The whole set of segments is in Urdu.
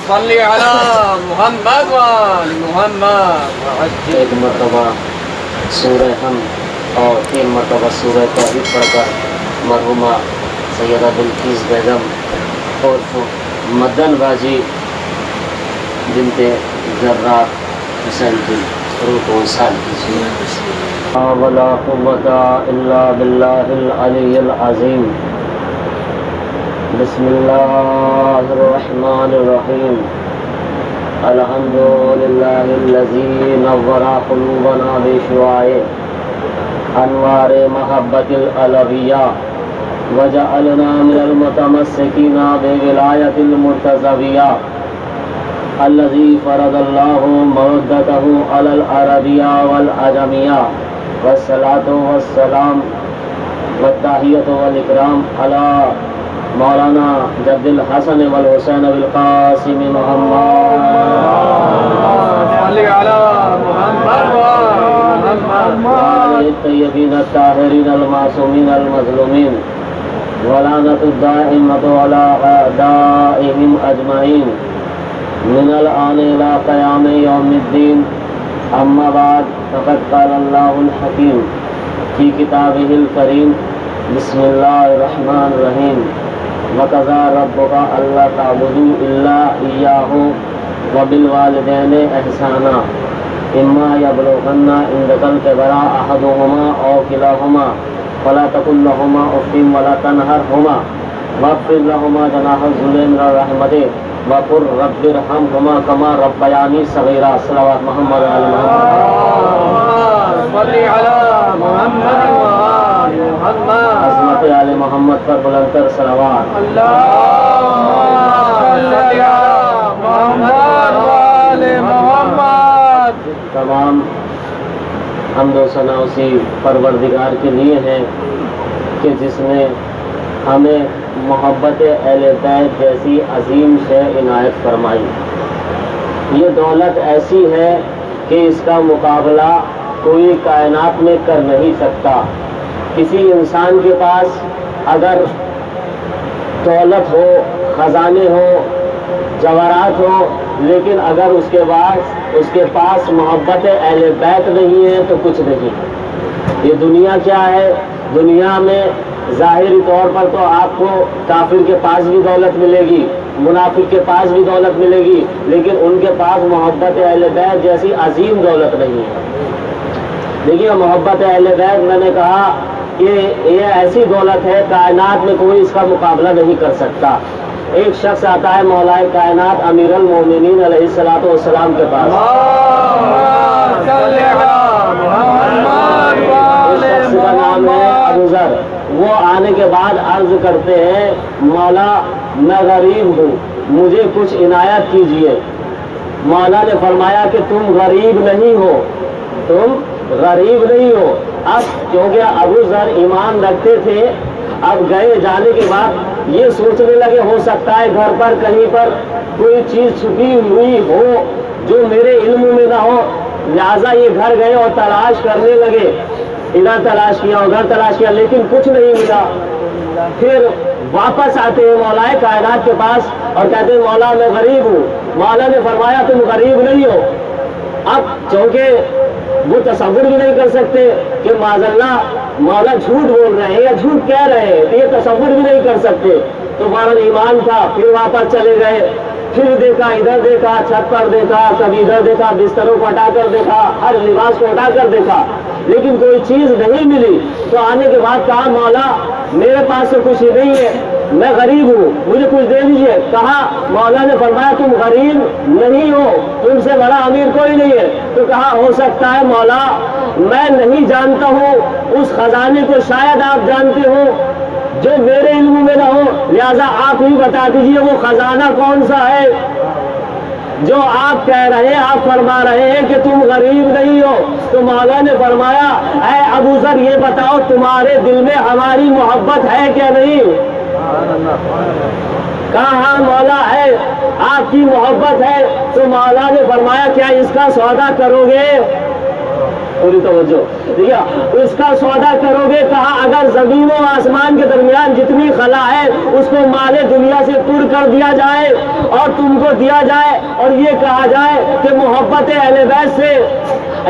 صلی علی محمد وآل محمد۔ ایک مرتبہ سورہ ہم اور 3 مرتبہ سورہ توحید پڑھ کر مرحومہ سیدہ بلقیس بیگم اور مدن باجی بنت زرار حسین کی روح کو وصال کیجیے۔ ولا قوة الا باللہ العلی العظیم۔ بسم اللہ الرحمن الرحیم۔ الحمد للہ الذی نور قلوبنا بشعاع انوار محبت العلویہ وجعلنا من المتمسکین بولایت المرتضویہ الذی فرض اللہ مودتہ علی العربیہ والعجمیہ والصلاۃ والسلام والتحیۃ والاکرام علی مولانا جد الحسن والحسین بالقاسم محمد صلی علی محمد وآل محمد۔ الطیبین الطاہرین المعصومین المظلومین ولعنۃ الدائمۃ علی اعدائہم اجمعین من الآن الی قیام یوم الدین۔ اما بعد فقد قال اللہ الحکیم فی کتابہ الکریم بسم اللہ الرحمن الرحیم وقضى ربك ألا تعبدوا إلا إياه وبالوالدين إحسانا إما يبلغن عندك الكبر أحدهما أو كلاهما فلا تقل لهما أف ولا تنهرهما واخفض لهما جناح الذل من الرحمة وقل رب ارحمهما كما ربياني صغيرا۔ صلوات محمد وعلى محمد۔ صلی علی محمد وآل محمد۔ عظمت آل محمد پر بلند صلوات۔ اللہم صلی علی محمد وآل محمد۔ تمام حمد و ثنا اسی پروردگار کے لیے ہیں کہ جس نے ہمیں محبت اہل بیت جیسی عظیم شے عنایت فرمائی۔ یہ دولت ایسی ہے کہ اس کا مقابلہ کوئی کائنات میں کر نہیں سکتا۔ کسی انسان کے پاس اگر دولت ہو، خزانے ہو، جواہرات ہو، لیکن اگر اس کے پاس محبت اہل بیت نہیں ہے تو کچھ نہیں۔ یہ دنیا کیا ہے؟ دنیا میں ظاہری طور پر تو آپ کو کافر کے پاس بھی دولت ملے گی، منافق کے پاس بھی دولت ملے گی، لیکن ان کے پاس محبت اہل بیت جیسی عظیم دولت نہیں ہے۔ دیکھیے محبت اہل بیت میں نے کہا کہ یہ ایسی دولت ہے کائنات میں کوئی اس کا مقابلہ نہیں کر سکتا۔ ایک شخص آتا ہے مولائے کائنات امیر المومنین علیہ الصلوۃ والسلام کے پاس۔ صلی علی محمد وآل اس شخص کا نام ہے ابو ذر۔ وہ آنے کے بعد عرض کرتے ہیں مولا میں غریب ہوں، مجھے کچھ عنایت کیجیے۔ مولا نے فرمایا کہ تم غریب نہیں ہو، تم غریب نہیں ہو۔ اب کیونکہ ابو ذر ایمان رکھتے تھے، اب گئے جانے کے بعد یہ سوچنے لگے ہو سکتا ہے گھر پر کہیں پر کوئی چیز چھپی ہوئی ہو جو میرے علم میں نہ ہو، لہٰذا یہ گھر گئے اور تلاش کرنے لگے، ادھر تلاش کیا ادھر تلاش کیا لیکن کچھ نہیں ملا۔ پھر واپس آتے ہیں مولائے کائنات کے پاس اور کہتے ہیں مولا میں غریب ہوں۔ مولا نے فرمایا تم غریب نہیں ہو۔ اب چونکہ وہ تصور بھی نہیں کر سکتے کہ معاذ اللہ مولا جھوٹ بول رہے ہیں یا جھوٹ کہہ رہے ہیں، تو یہ تصور بھی نہیں کر سکتے۔ تو فوراً ایمان تھا، پھر واپس چلے گئے، پھر دیکھا ادھر دیکھا، چھت پر دیکھا، کبھی ادھر دیکھا، بستروں کو ہٹا کر دیکھا، ہر لباس کو ہٹا کر دیکھا، لیکن کوئی چیز نہیں ملی۔ تو آنے کے بعد کہا مولا میرے پاس تو کچھ ہی نہیں ہے، میں غریب ہوں، مجھے کچھ دے دیجیے۔ کہا مولا نے فرمایا تم غریب نہیں ہو، تم سے بڑا امیر کوئی نہیں ہے۔ تو کہا ہو سکتا ہے مولا میں نہیں جانتا ہوں اس خزانے کو، شاید آپ جانتے ہو جو میرے علم میں نہ ہو، لہذا آپ ہی بتا دیجیے وہ خزانہ کون سا ہے جو آپ کہہ رہے ہیں، آپ فرما رہے ہیں کہ تم غریب نہیں ہو۔ تو مولا نے فرمایا اے ابو ذر یہ بتاؤ تمہارے دل میں ہماری محبت ہے کیا نہیں؟ کہا ہاں مولا ہے، آپ کی محبت ہے۔ تو مولا نے فرمایا کیا اس کا سودا کرو گے؟ پوری توجہ، ٹھیک ہے، اس کا سودا کرو گے، کہا اگر زمین و آسمان کے درمیان جتنی خلا ہے اس کو مال دنیا سے پور کر دیا جائے اور تم کو دیا جائے اور یہ کہا جائے کہ محبت اہل بیت سے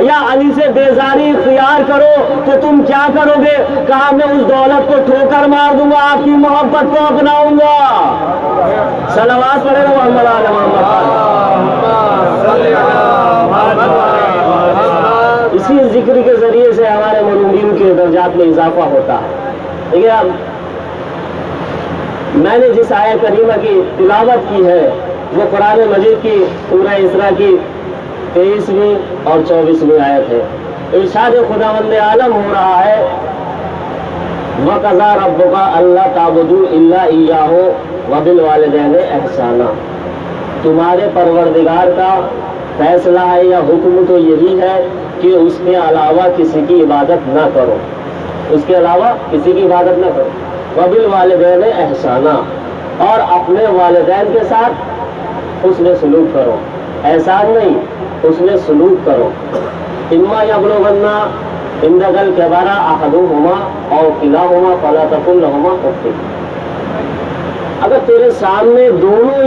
یا علی سے بیزاری اختیار کرو تو تم کیا کرو گے؟ کہا میں اس دولت کو ٹھوکر مار دوں گا، آپ کی محبت کو اپناؤں گا۔ صلوات پڑھے گا محمد علی محمد۔ اسی ذکر کے ذریعے سے ہمارے مرحومین کے درجات میں اضافہ ہوتا ہے۔ ٹھیک ہے، اب میں نے جس آیت کریمہ کی تلاوت کی ہے وہ قرآن مجید کی سورہ اسراء کی 23ویں اور 24ویں آیت ہے۔ ارشاد خداوند عالم ہو رہا ہے وَقَضَىٰ رَبُّكَ أَلَّا تَعْبُدُوا إِلَّا إِيَّاهُ وَبِالْوَالِدَيْنِ إِحْسَانًا، تمہارے پروردگار کا فیصلہ ہے یا حکم تو یہی ہے کہ اس کے علاوہ کسی کی عبادت نہ کرو، اس کے علاوہ کسی کی عبادت نہ کرو، وَبِالْوَالِدَيْنِ إِحْسَانًا، اور اپنے والدین کے ساتھ حسن سلوک کرو، احسان نہیں، حسن سلوک کرو۔ اما یبلغن عندک الکبر احدہما او کلاہما فلا تقل لہما اف، اگر تیرے سامنے دونوں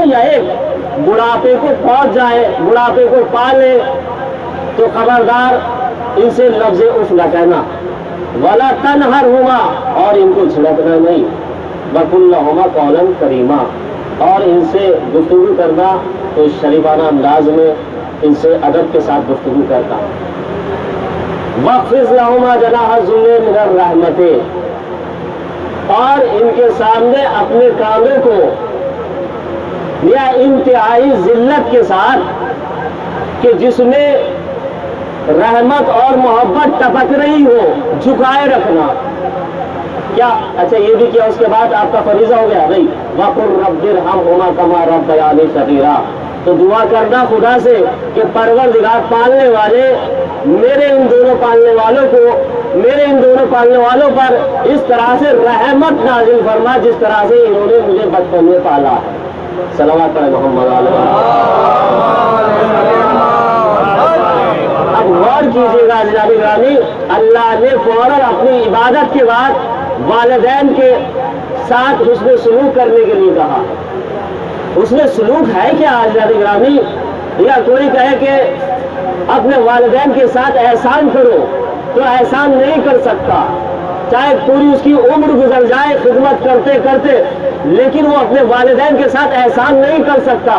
یا ایک بڑھاپے کو پہنچ جائے، بڑھاپے کو پا لے، تو خبردار ان سے لفظ اف نہ کہنا، ولا تنہرہما، اور ان کو جھڑکنا نہیں، وقل لہما قولا کریما، اور ان سے گفتگو کرنا تو شریفانہ انداز میں ان سے ادب کے ساتھ گفتگو کرتا۔ وَاخْفِضْ لَهُمَا جَنَاحَ الذُّلِّ مِنَ الرَّحْمَةِ، اور ان کے سامنے اپنے کانوں کو یا انتہائی ذلت کے ساتھ کہ جس میں رحمت اور محبت ٹپک رہی ہو، جھکائے رکھنا۔ کیا اچھا یہ بھی کیا اس کے بعد آپ کا فریضہ ہو گیا بھائی وَقُلْ رَبِّ ارْحَمْهُمَا كَمَا رَبَّيَانِي صَغِيرًا، تو دعا کرنا خدا سے کہ پروردگار پالنے والے میرے ان دونوں پالنے والوں پر اس طرح سے رحمت نازل فرما جس طرح سے انہوں نے مجھے بچپن میں پالا ہے۔ صلوات پڑھیں محمد علیہ۔ اب غور کیجیے گا جناب گرامی، اللہ نے فوراً اپنی عبادت کے بعد والدین کے ساتھ حسن سلوک کرنے کے لیے کہا۔ حسن سلوک ہے کیا جناب گرامی؟ یا کوئی کہے کہ اپنے والدین کے ساتھ احسان کرو تو احسان نہیں کر سکتا، چاہے پوری اس کی عمر گزر جائے خدمت کرتے کرتے، لیکن وہ اپنے والدین کے ساتھ احسان نہیں کر سکتا۔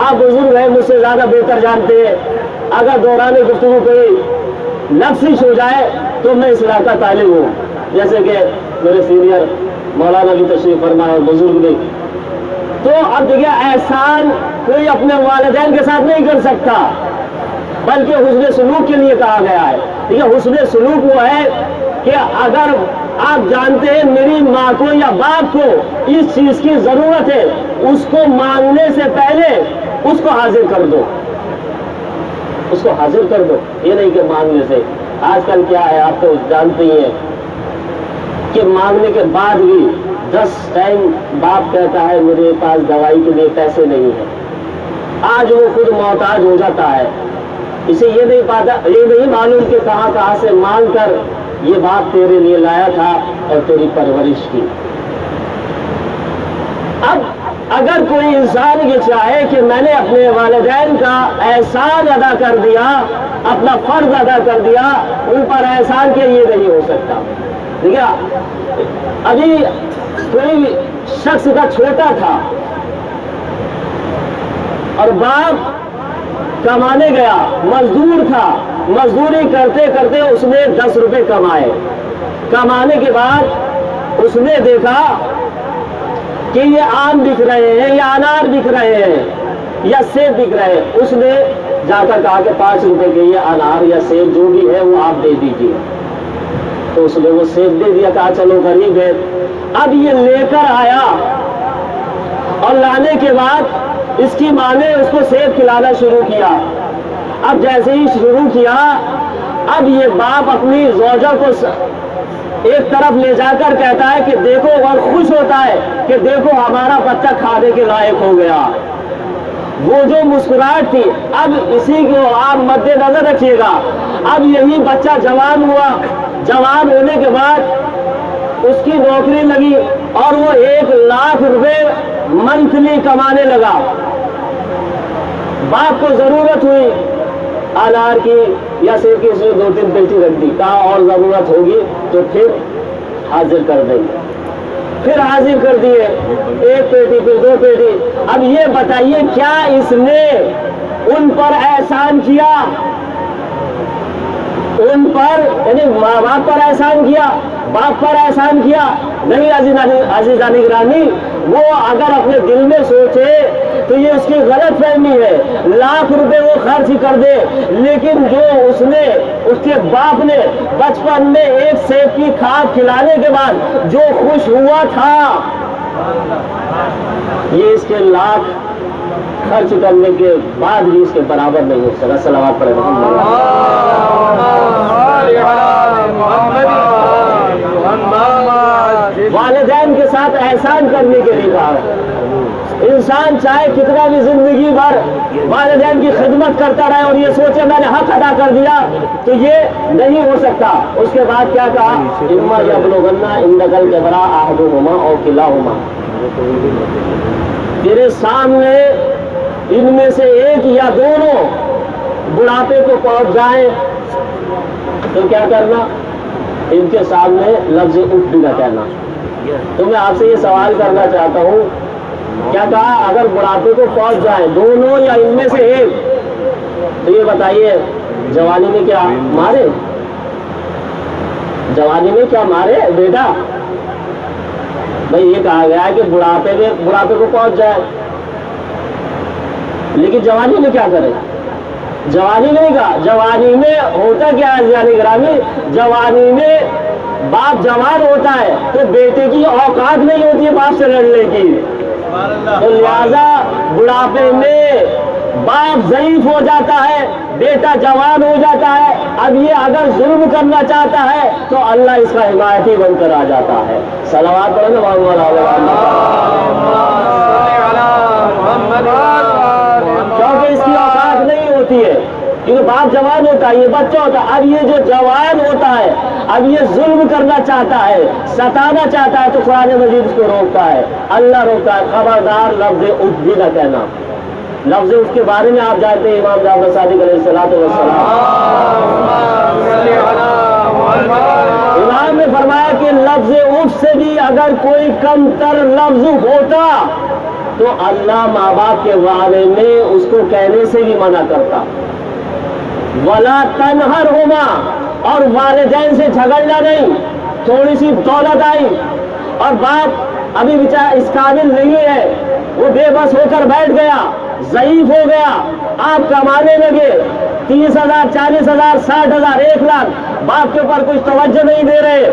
آپ بزرگ ہیں، مجھ سے زیادہ بہتر جانتے ہیں، اگر دوران گفتگو کوئی لفظ ہو جائے تو میں اصلاح کا طالب ہوں، جیسے کہ میرے سینئر مولانا بھی تشریف فرما اور بزرگ بھی۔ تو اب دیکھیے احسان کوئی اپنے والدین کے ساتھ نہیں کر سکتا، بلکہ حسن سلوک کے لیے کہا گیا ہے۔ ٹھیک ہے، حسن سلوک وہ ہے کہ اگر آپ جانتے ہیں میری ماں کو یا باپ کو اس چیز کی ضرورت ہے، اس کو مانگنے سے پہلے اس کو حاضر کر دو، اس کو حاضر کر دو، یہ نہیں کہ مانگنے سے۔ آج کل کیا ہے آپ تو جانتے ہی ہیں کہ مانگنے کے بعد بھی 10 ٹائم باپ کہتا ہے میرے پاس دوائی کے لیے پیسے نہیں ہیں، آج وہ خود محتاج ہو جاتا ہے، اسے یہ نہیں معلوم کہ کہاں سے مانگ کر یہ باپ تیرے لیے لایا تھا اور تیری پرورش کی۔ اب اگر کوئی انسان یہ چاہے کہ میں نے اپنے والدین کا احسان ادا کر دیا، اپنا فرض ادا کر دیا، ان پر احسان کے یہ نہیں ہو سکتا۔ ٹھیک ہے، ابھی کوئی شخص کا چھوٹا تھا اور باپ کمانے گیا، مزدور تھا، مزدوری کرتے کرتے اس نے 10 روپے کمائے، کمانے کے بعد اس نے دیکھا کہ یہ آم بک رہے ہیں یا انار بک رہے ہیں یا سیب بک رہے ہیں، اس نے جا کر کہا کہ 5 روپے کے یہ انار یا سیب جو بھی ہے وہ آپ دے دیجیے، تو اس نے وہ سیب دے دیا، کہا چلو غریب ہے۔ اب یہ لے کر آیا اور لانے کے بعد اس کی ماں نے اس کو سیب کھلانا شروع کیا۔ اب جیسے ہی شروع کیا، اب یہ باپ اپنی زوجہ کو ایک طرف لے جا کر کہتا ہے کہ دیکھو، اور خوش ہوتا ہے کہ دیکھو ہمارا بچہ کھانے کے لائق ہو گیا۔ وہ جو مسکراہٹ تھی، اب اسی کو آپ مد نظر رکھیے گا. اب یہی بچہ جوان ہوا، جوان ہونے کے بعد اس کی نوکری لگی اور وہ 1,00,000 روپے منتھلی کمانے لگا. باپ کو ضرورت ہوئی انار کی یا سیب کی، اس نے 2-3 پیٹی رکھ دی. کہا اور ضرورت ہوگی تو پھر حاضر کر دیں گے. پھر حاضر کر دیے 1 پیٹی، پھر 2 پیٹی. اب یہ بتائیے کیا اس نے ان پر احسان کیا؟ ان پر یعنی ماں باپ پر احسان کیا، باپ پر احسان کیا؟ نہیں عزیزان گرامی، وہ اگر اپنے دل میں سوچے تو یہ اس کی غلط فہمی ہے. 1,00,000 روپے وہ خرچ کر دے، لیکن جو اس کے باپ نے بچپن میں 1 سیب کی کھاد کھلانے کے بعد جو خوش ہوا تھا، یہ اس کے 1,00,000 خرچ کرنے کے بعد بھی اس کے برابر نہیں ہو سکا. صلوات پڑھیں والدین کے ساتھ احسان کرنے کے لیے کہا ہے. انسان چاہے کتنا بھی زندگی بھر والدین کی خدمت کرتا رہے اور یہ سوچے میں نے حق ادا کر دیا، تو یہ نہیں ہو سکتا. اس کے بعد کیا کہا؟ اما یبلغن عندک الکبر احدہما او کلاہما، تیرے سامنے ان میں سے ایک یا دونوں بڑھاپے کو پہنچ جائیں تو کیا کرنا؟ ان کے سامنے لفظ اف بھی نہ کہنا. تو میں آپ سے یہ سوال کرنا چاہتا ہوں، کیا کہا اگر بڑھاپے کو پہنچ جائے دونوں یا ان میں سے ایک، تو یہ بتائیے جوانی میں کیا مارے؟ جوانی میں کیا مارے بیٹا؟ بھائی یہ کہا گیا ہے کہ بڑھاپے کو پہنچ جائے، لیکن جوانی میں کیا کرے؟ جوانی میں نہیں کہا. جوانی میں ہوتا کیا ہے عزیزان گرامی؟ جوانی میں باپ جوان ہوتا ہے تو بیٹے کی اوقات نہیں ہوتی ہے باپ سے لڑنے کی، تو لہذا بڑھاپے میں باپ ضعیف ہو جاتا ہے، بیٹا جوان ہو جاتا ہے. اب یہ اگر ظلم کرنا چاہتا ہے تو اللہ اس کا حمایتی بن کر آ جاتا ہے. صلوات پڑھیں کیونکہ اس کی اوقات نہیں ہوتی ہے، کیونکہ باپ جوان ہوتا ہے، یہ بچہ ہوتا ہے. اب یہ جو جوان ہوتا ہے، اب یہ ظلم کرنا چاہتا ہے، ستانا چاہتا ہے، تو قرآن مجید اس کو روکتا ہے. اللہ روکتا ہے، خبردار لفظ اف بھی نہ کہنا. لفظ اف کے بارے میں آپ جانتے ہیں امام جعفر صادق علیہ الصلوۃ والسلام، امام نے فرمایا کہ لفظ اف سے بھی اگر کوئی کم تر لفظ ہوتا تو اللہ ماں باپ کے بارے میں اس کو کہنے سے بھی منع کرتا. ولا تنہرہما، اور والدین سے جھگڑنا نہیں. تھوڑی سی دولت آئی اور باپ ابھی بیچارہ اس قابل نہیں ہے، وہ بے بس ہو کر بیٹھ گیا، ضعیف ہو گیا، آپ کمانے لگے 30,000 40,000 60,000 1,00,000، باپ کے اوپر کچھ توجہ نہیں دے رہے،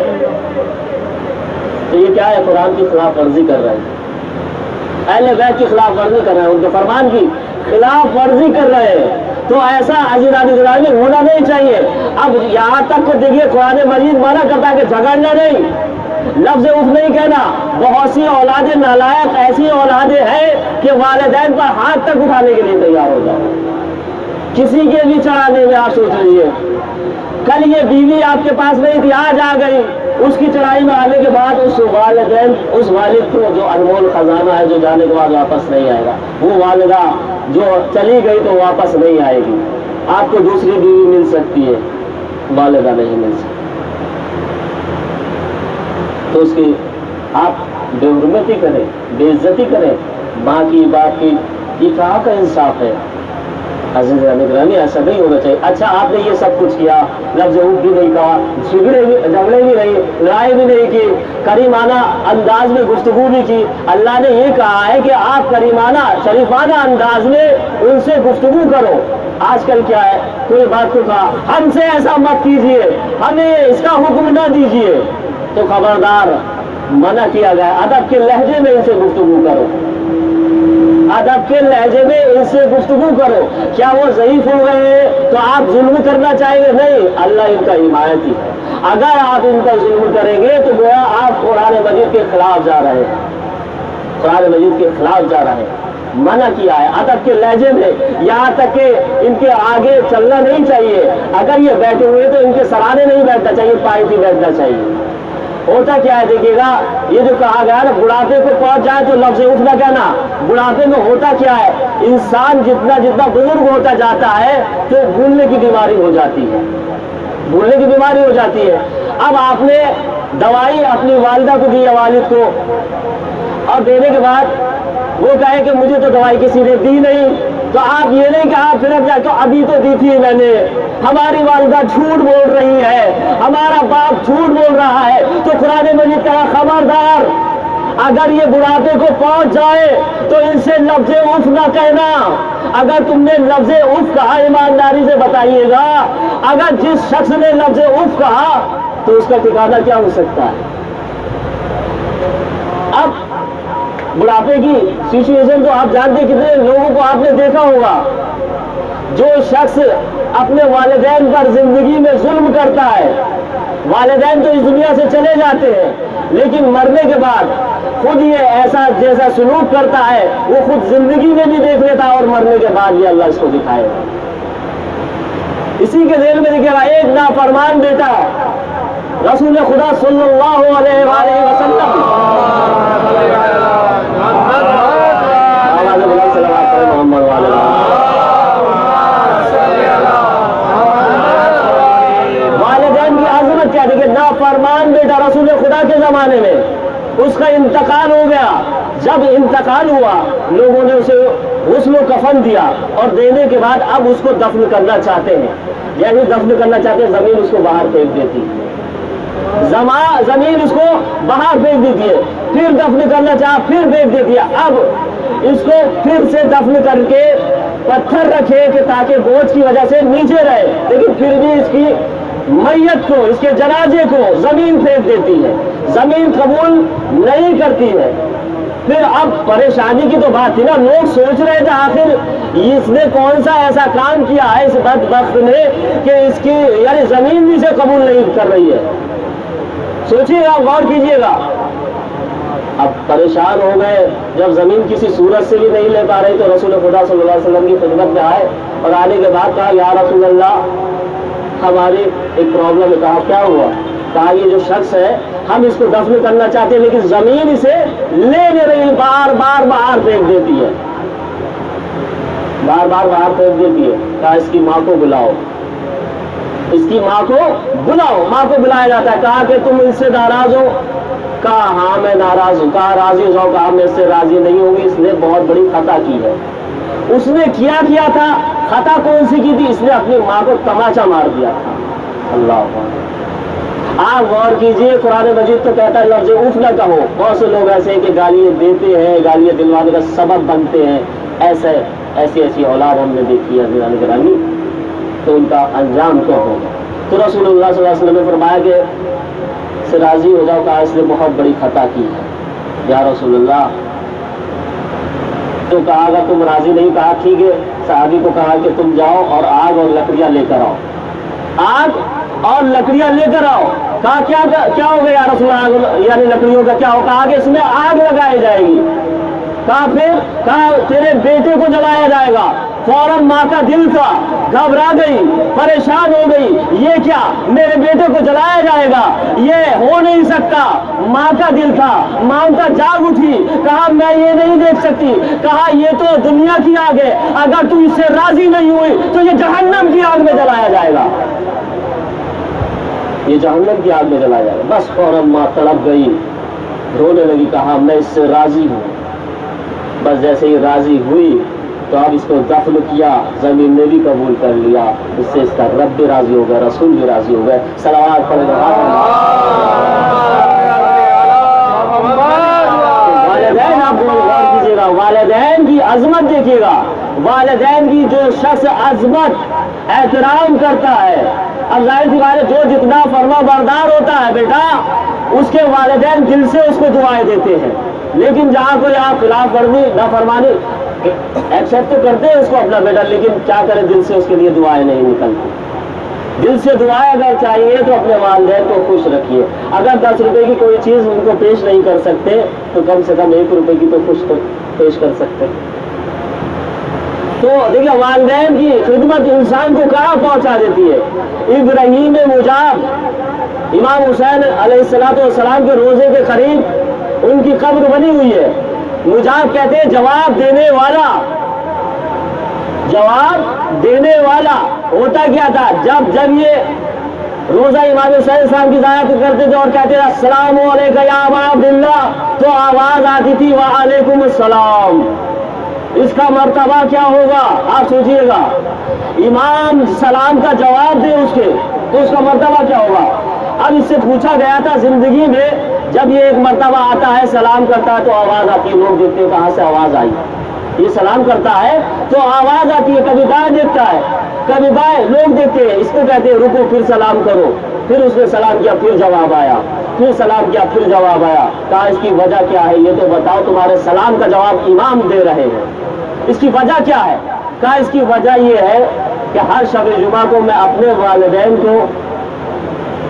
تو یہ کیا ہے؟ قرآن کی خلاف ورزی کر رہے ہیں، اہل بیت کی خلاف ورزی کر رہے ہیں، ان کے فرمان کی خلاف ورزی کر رہے ہیں. تو ایسا عزیزان گرامی ہونا نہیں چاہیے. اب یہاں تک کہ دیکھیے قرآن مجید منع کرتا ہے کہ جھگڑنا نہیں، لفظ اف نہیں کہنا. بہت سی اولادیں نالائق ایسی اولادیں ہیں کہ والدین پر ہاتھ تک اٹھانے کے لیے تیار ہو جائے، کسی کے بھی چڑھانے میں. آپ سوچ لیجیے کل یہ بیوی آپ کے پاس نہیں تھی، آج آ گئی، اس کی چڑھائی میں آنے کے بعد اس والدین، اس والد کو جو انمول خزانہ ہے جو جانے کے بعد واپس نہیں آئے گا، وہ والدہ جو چلی گئی تو واپس نہیں آئے گی. آپ کو دوسری بیوی مل سکتی ہے، والدہ نہیں مل سکتی. تو اس کی آپ بے حرمتی کریں، بے عزتی کریں ماں کی باپ کی، یہ کہاں کا انصاف ہے؟ عزیز گرامی ایسا نہیں ہونا چاہیے. اچھا آپ نے یہ سب کچھ کیا، لفظ اف بھی نہیں کہا، جھگڑے بھی نہیں، لڑائی بھی نہیں کی، کریمانہ انداز میں گفتگو بھی کی. اللہ نے یہ کہا ہے کہ آپ کریمانہ شریفانہ انداز میں ان سے گفتگو کرو. آج کل کیا ہے، کوئی بات کو کہا ہم سے ایسا مت کیجیے، ہمیں اس کا حکم نہ دیجیے، تو خبردار منع کیا گیا. ادب کے لہجے میں ان سے گفتگو کرو، ادب کے لہجے میں ان سے گفتگو کرو. کیا وہ ضعیف ہو گئے ہیں تو آپ ظلم کرنا چاہیں گے؟ نہیں، اللہ ان کا حمایتی ہے. اگر آپ ان کا ظلم کریں گے تو گویا آپ قرآن مجید کے خلاف جا رہے ہیں، قرآن مجید کے خلاف جا رہے ہیں. منع کیا ہے ادب کے لہجے میں، یہاں تک کہ ان کے آگے چلنا نہیں چاہیے، اگر یہ بیٹھے ہوئے تو ان کے سرانے نہیں بیٹھنا چاہیے، پائے بھی بیٹھنا چاہیے۔ ہوتا کیا ہے دیکھیے گا، یہ جو کہا گیا نا بڑھاپے کو پہنچ جائے تو لفظ اف نہ کہنا، بڑھاپے میں ہوتا کیا ہے، انسان جتنا جتنا بزرگ ہوتا جاتا ہے تو بھولنے کی بیماری ہو جاتی ہے، بھولنے کی بیماری ہو جاتی ہے۔ اب آپ نے دوائی اپنی والدہ کو دی ہے، والد کو، اور دینے کے بعد وہ کہے کہ مجھے تو دوائی کسی نے دی نہیں، تو آپ یہ نہیں کہا پھر اب جا کے ابھی تو دی تھی میں نے، ہماری والدہ جھوٹ بول رہی ہے، ہمارا باپ جھوٹ بول رہا ہے، تو قرآن مجید کہا خبردار اگر یہ بڑھاپے کو پہنچ جائے تو ان سے لفظ اف نہ کہنا۔ اگر تم نے لفظ اف کہا ایمانداری سے بتائیے گا، اگر جس شخص نے لفظ اف کہا تو اس کا ٹھکانہ کیا ہو سکتا ہے؟ اب بڑھاپے کی سچویشن تو آپ جانتے، کتنے لوگوں کو آپ نے دیکھا ہوگا، جو شخص اپنے والدین پر زندگی میں ظلم کرتا ہے، والدین تو اس دنیا سے چلے جاتے ہیں لیکن مرنے کے بعد خود یہ ایسا جیسا سلوک کرتا ہے وہ خود زندگی میں بھی دیکھ لیتا ہے اور مرنے کے بعد بھی اللہ اس کو دکھائے گا۔ اسی کے ذیل میں دیکھے گا ایک نافرمان بیٹا رسول خدا صلی اللہ علیہ وآلہ وسلم محمد والدین کی عظمت کیا دیکھیں، نافرمان بیٹا رسول خدا کے زمانے میں اس کا انتقال ہو گیا، جب انتقال ہوا لوگوں نے اسے غسل و کفن دیا اور دینے کے بعد اب اس کو دفن کرنا چاہتے ہیں، یعنی دفن کرنا چاہتے ہیں، زمین اس کو باہر پھینک دیتی، زمین اس کو باہر پھینک دیتی ہے، پھر دفن کرنا چاہا پھر پھینک دیتی ہے، اب اس کو پھر سے دفن کر کے پتھر رکھے کہ تاکہ بوجھ کی وجہ سے نیچے رہے، لیکن پھر بھی اس کی میت کو، اس کے جنازے کو زمین پھینک دیتی ہے، زمین قبول نہیں کرتی ہے۔ پھر اب پریشانی کی تو بات تھی نا، لوگ سوچ رہے تھے آخر اس نے کون سا ایسا کام کیا ہے اس بدبخت نے کہ اس کی یعنی زمین بھی سے قبول نہیں کر رہی ہے۔ سوچیے گا، غور کیجیے گا، اب پریشان ہو گئے، جب زمین کسی صورت سے بھی نہیں لے پا رہی تو رسول خدا صلی اللہ علیہ وسلم کی خدمت میں آئے اور آنے کے بعد کہا یا رسول اللہ ہماری ایک پرابلم ہے۔ کہا کیا ہوا؟ کہا یہ جو شخص ہے ہم اس کو دفن کرنا چاہتے ہیں لیکن زمین اسے لے نہیں رہی، بار بار باہر پھینک دیتی ہے، بار بار باہر پھینک دیتی ہے۔ کہا اس کی ماں کو بلاؤ، اس کی ماں کو بلاؤ، ماں کو بلایا جاتا ہے۔ کہا کہ تم اس سے ناراض ہو؟ کہا ہاں میں ناراض ہوں۔ کہا راضی ہو جاؤ؟ کہا میں اس سے راضی نہیں ہوں گی، اس نے بہت بڑی خطا کی ہے۔ اس نے کیا تھا؟ خطا کون سی کی تھی؟ اس نے اپنی ماں کو تماچا مار دیا تھا۔ اللہ آپ غور کیجئے، قرآن مجید تو کہتا ہے لفظ اف نہ کہو۔ بہت سے لوگ ایسے ہیں کہ گالیاں دیتے ہیں، گالیاں دلوانے کا سبب بنتے ہیں، ایسی اولاد ہم نے دیکھی ہے حضرات گرامی، تو ان کا انجام کیا ہوگا؟ تو رسول اللہ صلی اللہ علیہ وسلم نے فرمایا کہ سے راضی ہو جاؤ۔ کہا اس نے بہت بڑی خطا کی ہے یا رسول اللہ۔ تو کہا اگر تم راضی نہیں، کہا ٹھیک ہے، صحابی کو کہا کہ تم جاؤ اور آگ اور لکڑیاں لے کر آؤ، آگ اور لکڑیاں لے کر آؤ۔ کہا کیا ہو گیا یا رسول اللہ، یعنی لکڑیوں کا کیا ہو؟ کہا کہ اس میں آگ لگائی جائے گی۔ کہا پھر؟ کہا تیرے بیٹے کو جلایا جائے گا۔ فوراً ماں کا دل تھا، گھبرا گئی، پریشان ہو گئی، یہ کیا میرے بیٹے کو جلایا جائے گا، یہ ہو نہیں سکتا۔ ماں کا دل تھا، ماں کا جاگ اٹھی، کہا میں یہ نہیں دیکھ سکتی۔ کہا یہ تو دنیا کی آگ ہے، اگر تو اس سے راضی نہیں ہوئی تو یہ جہنم کی آگ میں جلایا جائے گا، یہ جہنم کی آگ میں جلایا جائے گا۔ بس فوراً ماں تڑپ گئی، رونے لگی، کہا میں اس سے راضی ہوں۔ بس جیسے ہی راضی ہوئی تو اب اس کو دفن کیا، زمین نے بھی قبول کر لیا، اس سے اس کا رب بھی راضی ہو گیا، رسول بھی راضی ہو گئے۔ صلوات پڑھیں۔ والدین آپ غور کیجیے گا، والدین کی عظمت دیکھیے گا، والدین کی جو شخص عظمت احترام کرتا ہے، اب ظاہر سی بات ہے جو جتنا فرما بردار ہوتا ہے بیٹا، اس کے والدین دل سے اس کو دعائیں دیتے ہیں، لیکن جہاں کوئی آپ خلاف ورزی نافرمانی ایکسپٹ تو کرتے ہیں اس کو اپنا بیٹا، لیکن کیا کرے دل سے اس کے لیے دعائیں نہیں نکلتی۔ دل سے دعائیں اگر چاہیے تو اپنے والدین کو خوش رکھیے۔ اگر 10 روپے کی کوئی چیز ان کو پیش نہیں کر سکتے تو کم سے کم 1 روپے کی تو خوش پیش کر سکتے۔ تو دیکھیے والدین کی خدمت انسان کو کہاں پہنچا دیتی ہے. ابراہیم مجاب امام حسین علیہ السلام کے روزے کے قریب ان کی قبر بنی ہوئی ہے. مجاب کہتے ہیں جواب دینے والا. جواب دینے والا ہوتا کیا تھا؟ جب یہ روزہ امام حسین السلام کی زیارت کرتے تھے اور کہتے تھے السلام علیکم یا ابا عبداللہ، تو آواز آتی تھی وعلیکم السلام. اس کا مرتبہ کیا ہوگا آپ سوچئے گا. امام سلام کا جواب دے اس کے تو اس کا مرتبہ کیا ہوگا. اب اس سے پوچھا گیا تھا زندگی میں جب یہ ایک مرتبہ آتا ہے سلام کرتا ہے تو آواز آتی ہے، لوگ دیکھتے ہیں کہاں سے آواز آئی. یہ سلام کرتا ہے تو آواز آتی ہے، کبھی دائیں دیکھتا ہے کبھی بائیں، لوگ دیکھتے ہیں. اس کو کہتے ہیں رکو پھر سلام کرو. پھر اس نے سلام کیا پھر جواب آیا، پھر سلام کیا پھر جواب آیا. کہا اس کی وجہ کیا ہے یہ تو بتاؤ. تمہارے سلام کا جواب امام دے رہے ہیں، اس کی وجہ کیا ہے؟ کہا اس کی وجہ یہ ہے کہ ہر شب جمعہ کو میں اپنے والدین کو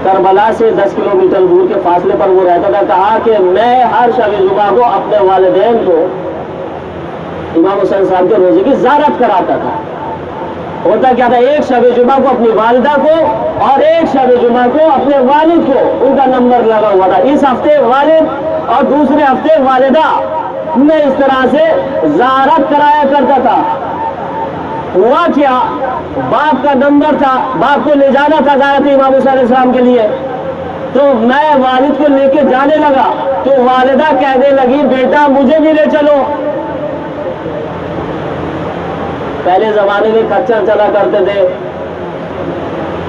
کربلا سے 10 کلومیٹر دور کے فاصلے پر وہ رہتا تھا. کہا کہ میں ہر شب جمعہ کو اپنے والدین کو امام حسین صاحب کے روزے کی زیارت کراتا تھا. ہوتا کیا تھا ایک شب جمعہ کو اپنی والدہ کو اور ایک شب جمعہ کو اپنے والد کو ان کا نمبر لگا ہوا تھا. اس ہفتے والد اور دوسرے ہفتے والدہ، میں اس طرح سے زیارت کرایا کرتا تھا. ہوا کیا باپ کا نمبر تھا، باپ کو لے جانا تھا زیارت امام حسین علیہ السلام کے لیے. تو میں والد کو لے کے جانے لگا تو والدہ کہنے لگی بیٹا مجھے بھی لے چلو. پہلے زمانے میں کچر چلا کرتے تھے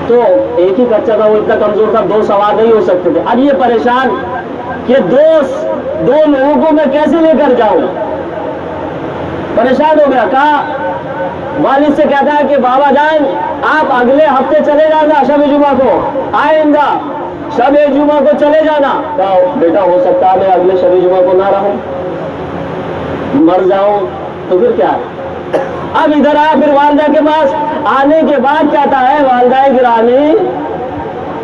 تو ایک ہی کچر تھا، وہ اتنا کمزور تھا 2 سوار نہیں ہو سکتے تھے. اب یہ پریشان کہ دو لوگوں کو میں کیسے لے کر جاؤں، پریشان ہو گیا. کہا والد سے کہتا ہے کہ بابا جان آپ اگلے ہفتے چلے جانا شب جمعہ کو، آئندہ شب جمعہ کو چلے جانا. کہا بیٹا ہو سکتا ہے میں اگلے شب جمعہ کو نہ رہوں، مر جاؤں تو پھر کیا ہے. اب ادھر آیا پھر والدہ کے پاس. آنے کے بعد کہتا ہے والدہ گرامی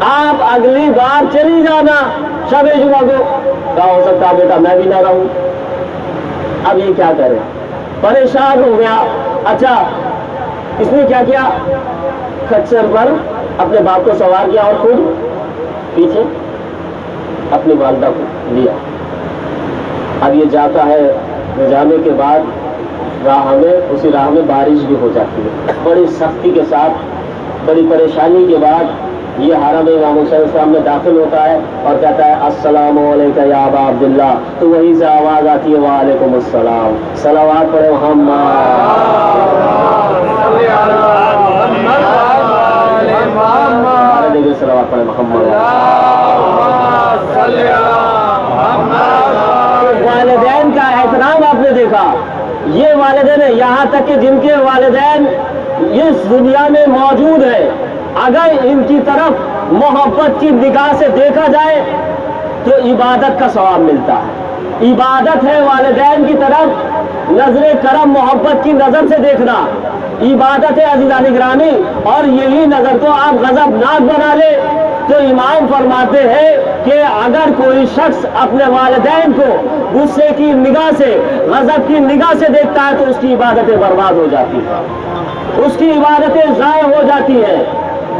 آپ اگلی بار چلی جانا شب جمعہ کو. کہا ہو سکتا ہے بیٹا میں بھی نہ رہوں. اب یہ کیا کرے، پریشان ہو گیا. اچھا اس نے کیا کیا، کچر پر اپنے باپ کو سوار کیا اور خود پیچھے اپنی والدہ کو لیا. اب یہ جاتا ہے، جانے کے بعد اسی راہ میں بارش بھی ہو جاتی ہے. بڑی سختی کے ساتھ بڑی پریشانی کے بعد یہ حرم امام حسین السلام میں داخل ہوتا ہے اور کہتا ہے السلام علیکم یا ابا عبداللہ. تو وہیں سے آواز آتی ہے وعلیکم السلام. صلوات پڑھے صلوات پڑھے محمد. والدین کا احترام آپ نے دیکھا. یہ والدین ہیں یہاں تک کہ جن کے والدین اس دنیا میں موجود ہیں، اگر ان کی طرف محبت کی نگاہ سے دیکھا جائے تو عبادت کا ثواب ملتا ہے. عبادت ہے والدین کی طرف نظر کرم محبت کی نظر سے دیکھنا، عبادت ہے عزیزان گرامی. اور یہی نظر تو آپ غضبناک بنا لے تو امام فرماتے ہیں کہ اگر کوئی شخص اپنے والدین کو غصے کی نگاہ سے غضب کی نگاہ سے دیکھتا ہے تو اس کی عبادتیں برباد ہو جاتی ہیں، اس کی عبادتیں ضائع ہو جاتی ہیں.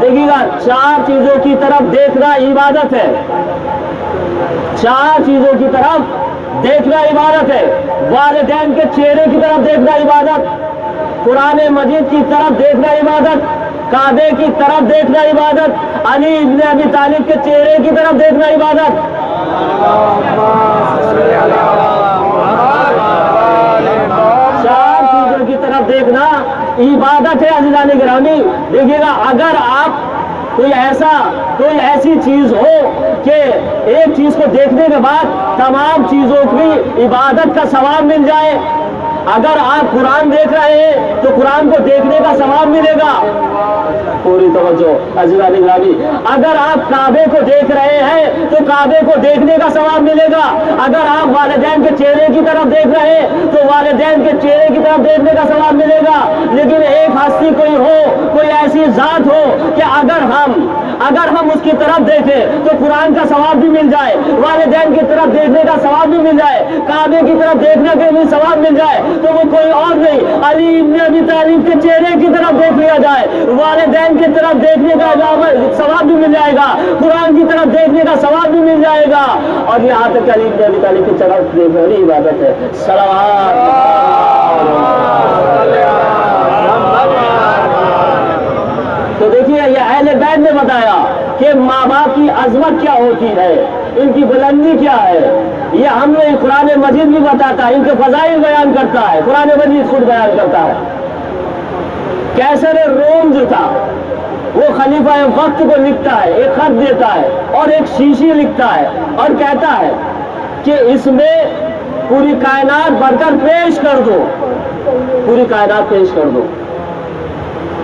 دیکھیے گا 4 چیزوں کی طرف دیکھنا عبادت ہے. 4 چیزوں کی طرف دیکھنا عبادت ہے. والدین کے چہرے کی طرف دیکھنا عبادت، قرآن مجید کی طرف دیکھنا عبادت، کعبے کی طرف دیکھنا عبادت، علی ابن ابی طالب کے چہرے کی طرف دیکھنا عبادت. 4 چیزوں کی طرف دیکھنا عبادت ہے عزیزان گرامی. دیکھیے گا اگر آپ کوئی ایسی چیز ہو کہ ایک چیز کو دیکھنے کے بعد تمام چیزوں کی عبادت کا ثواب مل جائے. اگر آپ قرآن دیکھ رہے ہیں تو قرآن کو دیکھنے کا ثواب ملے گا. پوری توجہ عزیزان گرامی. اگر آپ کعبے کو دیکھ رہے ہیں تو کعبے کو دیکھنے کا ثواب ملے گا. اگر آپ والدین کے چہرے کی طرف دیکھ رہے ہیں تو والدین کے چہرے کی طرف دیکھنے کا ثواب ملے گا. لیکن ایک ہستی کوئی ہو، کوئی ایسی ذات ہو کہ اگر ہم اس کی طرف دیکھیں تو قرآن کا ثواب بھی مل جائے، والدین کی طرف دیکھنے کا ثواب بھی مل جائے، کعبے کی طرف دیکھنے کا بھی ثواب مل جائے، تو وہ کوئی اور نہیں علی ابن ابی طالب کے چہرے کی طرف دیکھ لیا جائے، والدین کی طرف دیکھنے کا ثواب بھی مل جائے گا، قرآن کی طرف دیکھنے کا ثواب بھی مل جائے گا، اور یہاں تک علی ابن ابی طالب کی طرف دیکھنے والی عبادت ہے۔ تو دیکھیے یہ اہل بیت نے بتایا کہ ماں باپ کی عظمت کیا ہوتی ہے، ان کی بلندی کیا ہے، یہ ہم نے قرآن مجید بھی بتاتا ہے، ان کے فضائل بیان کرتا ہے، قرآن مجید خود بیان کرتا ہے۔ کیسر روم جو تھا وہ خلیفہ وقت کو لکھتا ہے، ایک خط دیتا ہے اور ایک شیشی لکھتا ہے اور کہتا ہے کہ اس میں پوری کائنات بھر کر پیش کر دو، پوری کائنات پیش کر دو۔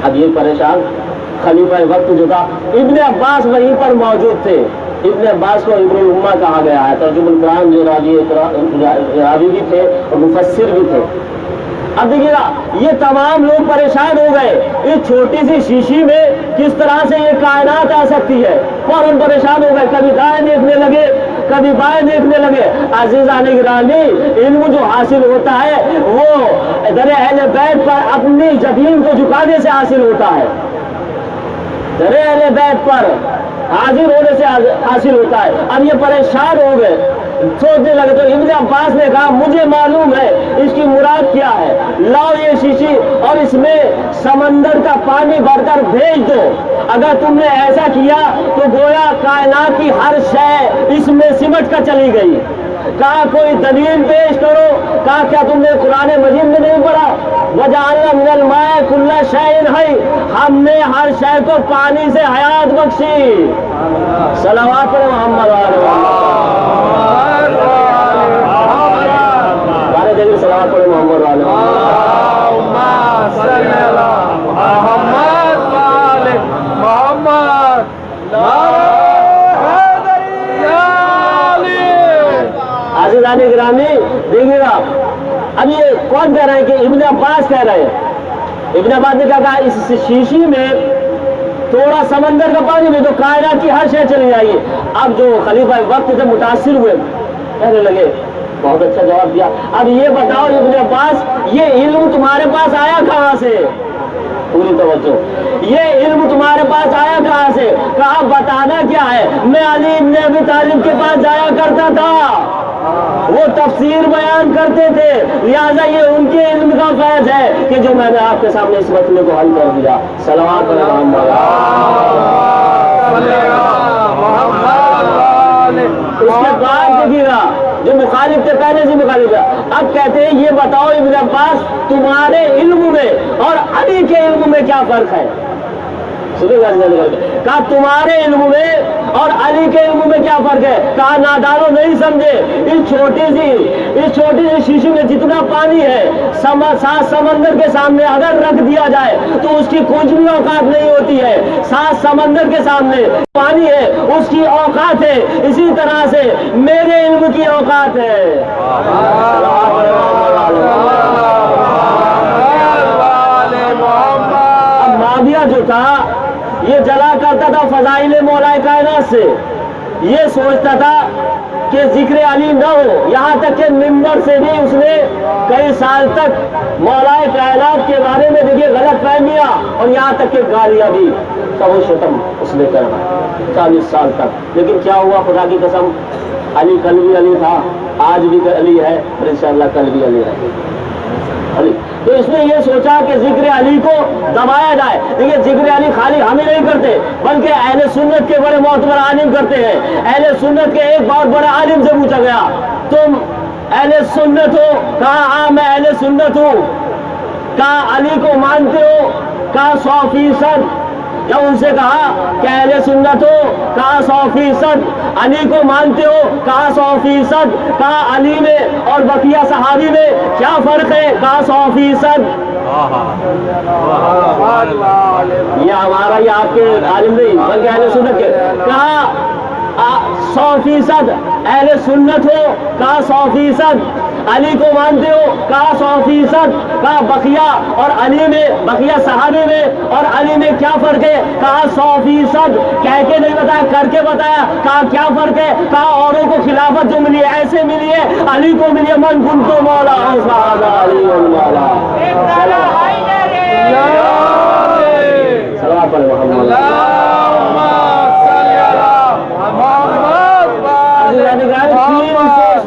اب یہ پریشان خلیفہ وقت جو تھا، ابن عباس وہیں پر موجود تھے، ابن عباس کو ابن الامہ کہا گیا ہے، ترجمہ القرآن جو راوی بھی تھے اور مفسر بھی تھے۔ اب دیکھیے گا یہ تمام لوگ پریشان ہو گئے، اس چھوٹی سی شیشی میں کس طرح سے یہ کائنات آ سکتی ہے، فوراً پریشان ہو گئے، کبھی دائیں دیکھنے لگے کبھی بائیں دیکھنے لگے۔ عزیزان گرامی، علم جو حاصل ہوتا ہے وہ در اہل بیت پر اپنی جبین کو جھکانے سے حاصل ہوتا ہے، در اہل بیت پر حاضر ہونے سے حاصل ہوتا ہے۔ اب یہ پریشان ہو گئے، سوچنے لگے، تو ابن عباس نے کہا مجھے معلوم ہے اس کی مراد کیا ہے، لاؤ یہ شیشی اور اس میں سمندر کا پانی بھر کر بھیج دو، اگر تم نے ایسا کیا تو گویا کائنات کی ہر شے اس میں سمٹ کر چلی گئی۔ کہا کوئی دلیل پیش کرو، کہا کیا تم نے قرآن مجید میں نہیں پڑھا وَجَعَلْنَا مِنَ الْمَاءِ كُلَّ شَيْءٍ حَيٍّ، ہم نے ہر شے کو پانی سے حیات بخشی۔ صلوات پر محمد صلوات پر محمد عزیزان گرامی، دیکھیے گا اب یہ کون کہہ رہے ہیں کہ ابن عباس کہہ رہے ہیں۔ ابن عباس نے کہا اس شیشی میں تھوڑا سمندر کا پانی میں تو کائنات کی ہر شے چلی جائے گی۔ اب جو خلیفہ وقت سے متاثر ہوئے کہنے لگے، بہت اچھا جواب دیا، اب یہ بتاؤ ابن عباس یہ علم تمہارے پاس آیا کہاں سے؟ پوری توجہ، یہ علم تمہارے پاس آیا کہاں سے؟ کہا بتانا کیا ہے، میں علی ابن ابی طالب کے پاس جایا کرتا تھا، وہ تفسیر بیان کرتے تھے، لہذا یہ ان کے علم کا فیض ہے کہ جو میں نے آپ کے سامنے اس مسئلے کو حل کر دیا۔ صلوات علی محمد۔ اس کے بعد دیکھیے گا جو مخالف تھے پہلے سے مخالف ہے، اب کہتے ہیں یہ بتاؤ ابن عباس تمہارے علم میں اور علی کے علم میں کیا فرق ہے؟ کہا تمہارے علم میں اور علی کے علم میں کیا فرق ہے؟ کہا نادانوں نہیں سمجھے، اس چھوٹی سی شیشی میں جتنا پانی ہے سات سمندر کے سامنے اگر رکھ دیا جائے تو اس کی کچھ بھی اوقات نہیں ہوتی ہے، سات سمندر کے سامنے پانی ہے اس کی اوقات ہے، اسی طرح سے میرے علم کی اوقات ہے۔ اب معاویہ جو تھا یہ جلا کرتا تھا فضائل مولا کائنات سے، یہ سوچتا تھا کہ ذکر علی نہ ہو، یہاں تک کہ ممبر سے بھی اس نے کئی سال تک مولا کائنات کے بارے میں دیکھیے غلط فہمیاں اور یہاں تک کہ گالیاں بھی سب و شتم اس نے کرنا 40 سال تک۔ لیکن کیا ہوا، خدا کی قسم علی کل بھی علی تھا، آج بھی علی ہے اور انشاءاللہ کل بھی علی ہے علی۔ تو اس نے یہ سوچا کہ ذکر علی کو دبایا جائے۔ دیکھیے ذکر علی خالی ہم ہی نہیں کرتے بلکہ اہل سنت کے بڑے معتبر عالم کرتے ہیں۔ اہل سنت کے ایک بہت بڑے عالم سے پوچھا گیا تم اہل سنت ہو؟ کہا ہاں میں اہل سنت ہوں۔ کہا علی کو مانتے ہو؟ کہا 100%۔ جب ان سے کہا کہ اہل سنت ہو؟ کہا 100%۔ علی کو مانتے ہو؟ کہا 100%۔ کہا علی میں اور بقیہ صحابی میں کیا فرق ہے؟ کہا 100%۔ یہ ہمارا یہ آپ کے عالم نہیں بلکہ اہل سنت کے۔ کہا 100% اہل سنت ہو؟ کہا 100%۔ علی کو مانتے ہو؟ کہا 100%. کہا بقیہ اور علی میں، بقیہ صحابے میں اور علی میں کیا فرق ہے؟ کہا 100%. کہہ کے نہیں بتایا، کر کے بتایا. کہا کیا فرق ہے؟ کہا اوروں کو خلافت جو ملی ہے ایسے ملی ہے، علی کو ملی ہے من کنت مولا علی مولا. سلام پر محمد. اللہم صلی علی محمد.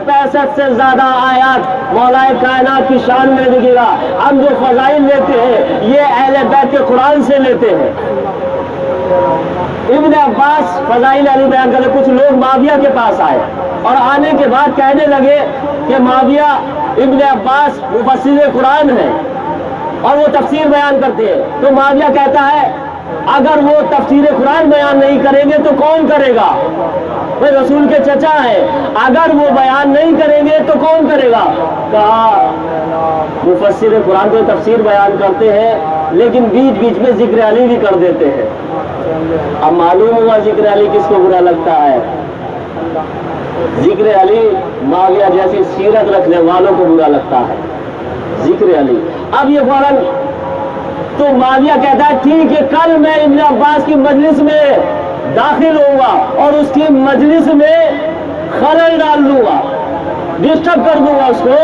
365 سے زیادہ آیات مولا کائنات کی شان میں دکھے گا. ہم جو فضائل لیتے ہیں یہ اہل بیت کے قرآن سے لیتے ہیں. ابن عباس فضائل علی بیان کرتے. کچھ لوگ معاویہ کے پاس آئے اور آنے کے بعد کہنے لگے کہ معاویہ ابن عباس مفسر قرآن ہے اور وہ تفسیر بیان کرتے ہیں. تو معاویہ کہتا ہے اگر وہ تفسیر قرآن بیان نہیں کریں گے تو کون کرے گا؟ وہ رسول کے چچا ہے، اگر وہ بیان نہیں کریں گے تو کون کرے گا؟ کہا مفسر قرآن تو تفسیر بیان کرتے ہیں لیکن بیچ بیچ میں ذکر علی بھی کر دیتے ہیں. اب معلوم ہوا ذکر علی کس کو برا لگتا ہے. ذکر علی معاویہ جیسی سیرت رکھنے والوں کو برا لگتا ہے ذکر علی. اب یہ فوراً تو معاویہ کہتا ہے ٹھیک ہے کل میں ابن عباس کی مجلس میں داخل ہوں گا اور اس کی مجلس میں خلل ڈال دوں گا، ڈسٹرب کر دوں گا اس کو.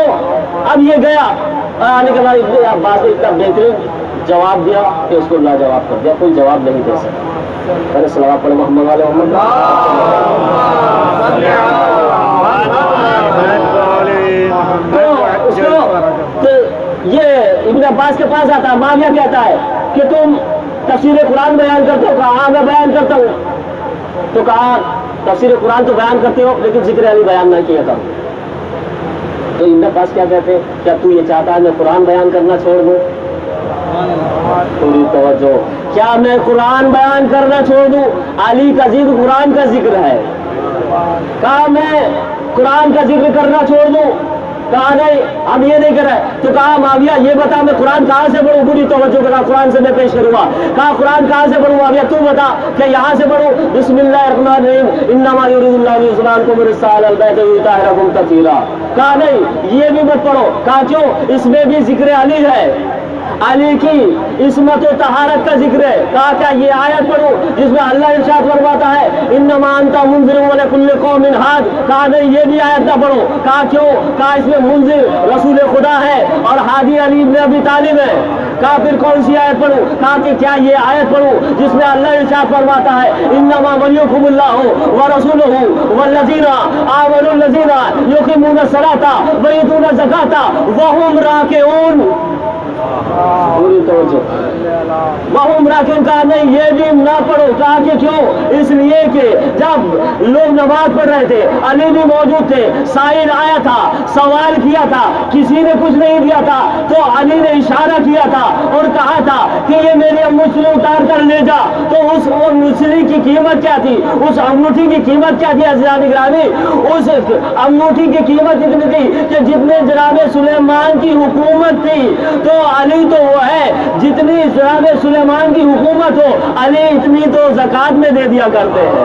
اب یہ گیا آنے کے بعد ابن عباس نے اتنا بہترین جواب دیا کہ اس کو لاجواب کر دیا، کوئی جواب نہیں دے سکتا. پہلے صلوات پڑھیں محمد والے محمد. یہ ابن عباس کے پاس آتا ہے. معاویہ کہتا ہے کہ تم تفسیر قرآن بیان کرتے ہو؟ کہا ہاں میں بیان کرتا ہوں. تو کہا تفسیر قرآن تو بیان کرتے ہو لیکن ذکر علی بیان نہ کیا کرو. تو ابن عباس کیا کہتے ہیں کیا تو یہ چاہتا ہے میں قرآن بیان کرنا چھوڑ دوں؟ تھوڑی توجہ. کیا میں قرآن بیان کرنا چھوڑ دوں؟ علی کا ذکر قرآن کا ذکر ہے. کہا میں قرآن کا ذکر کرنا چھوڑ دوں؟ کہا نہیں اب یہ نہیں کر رہا ہے. تو کہا معاویہ یہ بتا میں قرآن کہاں سے پڑھوں؟ پوری توجہ کرا قرآن سے میں پیش کروں گا. کہا قرآن کہاں سے پڑھوں؟ معاویہ تو بتا کہ یہاں سے پڑھوں بسم اللہ الرحمن الرحیم انما یرید اللہ لیصلحکم الرسال البیت ویطہرکم تطہیرا. کہا نہیں یہ بھی مت پڑھو. کہا کیوں؟ اس میں بھی ذکر علی ہے، علی کی عصمت و طہارت کا ذکر ہے. کہا کیا یہ آیت پڑھوں جس میں اللہ ارشاد فرماتا ہے انما انت منذر ولکل قوم ہاد؟ کہا نہیں یہ بھی آیت نہ پڑھو. کہا کیوں؟ کہا اس میں منذر رسول خدا ہے اور ہادی علی ابن ابی طالب ہے. کہا پھر کون سی آیت پڑھوں؟ کہا کہ کیا یہ آیت پڑھوں جس میں اللہ ارشاد فرماتا ہے انما ولیکم اللہ ورسولہ والذین آمنوا الذین یقیمون الصلاۃ ویؤتون الزکاۃ وہم راکعون. پوری توجہ. وہم راکعون. کہا نہیں یہ بھی نہ پڑھو. کہا کہ کیوں؟ اس لیے کہ جب لوگ نماز پڑھ رہے تھے علی بھی موجود تھے، سائل آیا تھا سوال کیا تھا کسی نے کچھ نہیں دیا تھا تو علی نے اشارہ کیا تھا اور کہا تھا کہ یہ میری انگوٹھی اتار کر لے جا. تو اس انگوٹھی کی قیمت کیا تھی؟ اس انگوٹھی کی قیمت کیا تھی عزیزان گرامی؟ اس انگوٹھی کی قیمت اتنی تھی کہ جتنے جناب سلیمان کی حکومت تھی تو علی تو وہ ہے جتنی جناب سلیمان کی حکومت ہو علی اتنی تو زکات میں دے دیا کرتے ہیں.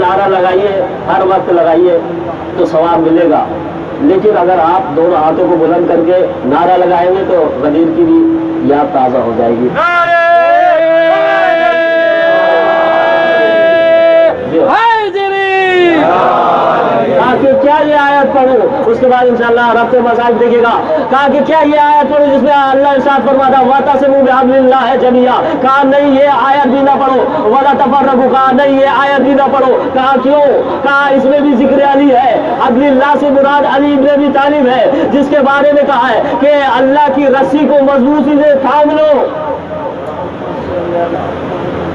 نعرہ لگائیے ہر وقت لگائیے تو ثواب ملے گا، لیکن اگر آپ دونوں ہاتھوں کو بلند کر کے نعرہ لگائیں گے تو غدیر کی بھی یاد تازہ ہو جائے گی. کہا کہ کیا یہ آیت پڑھوں؟ اس کے بعد انشاءاللہ رب سے مسائل دیکھے گا. کہا کہ کیا یہ آیت پڑھوں جس میں اللہ ارشاد فرماتا وَاعْتَصِمُوا بِحَبْلِ اللَّهِ جَمِيعًا؟ کہا نہیں یہ آیت بھی نہ پڑھو. وَلَا تَفَرَّقُوا. کہا نہیں یہ آیت بھی نہ پڑھو. کہا کیوں؟ کہا اس میں بھی ذکر علی ہے. حبل اللہ سے مراد علی ابن ابی طالب ہے جس کے بارے میں کہا ہے کہ اللہ کی رسی کو مضبوطی سے تھام لو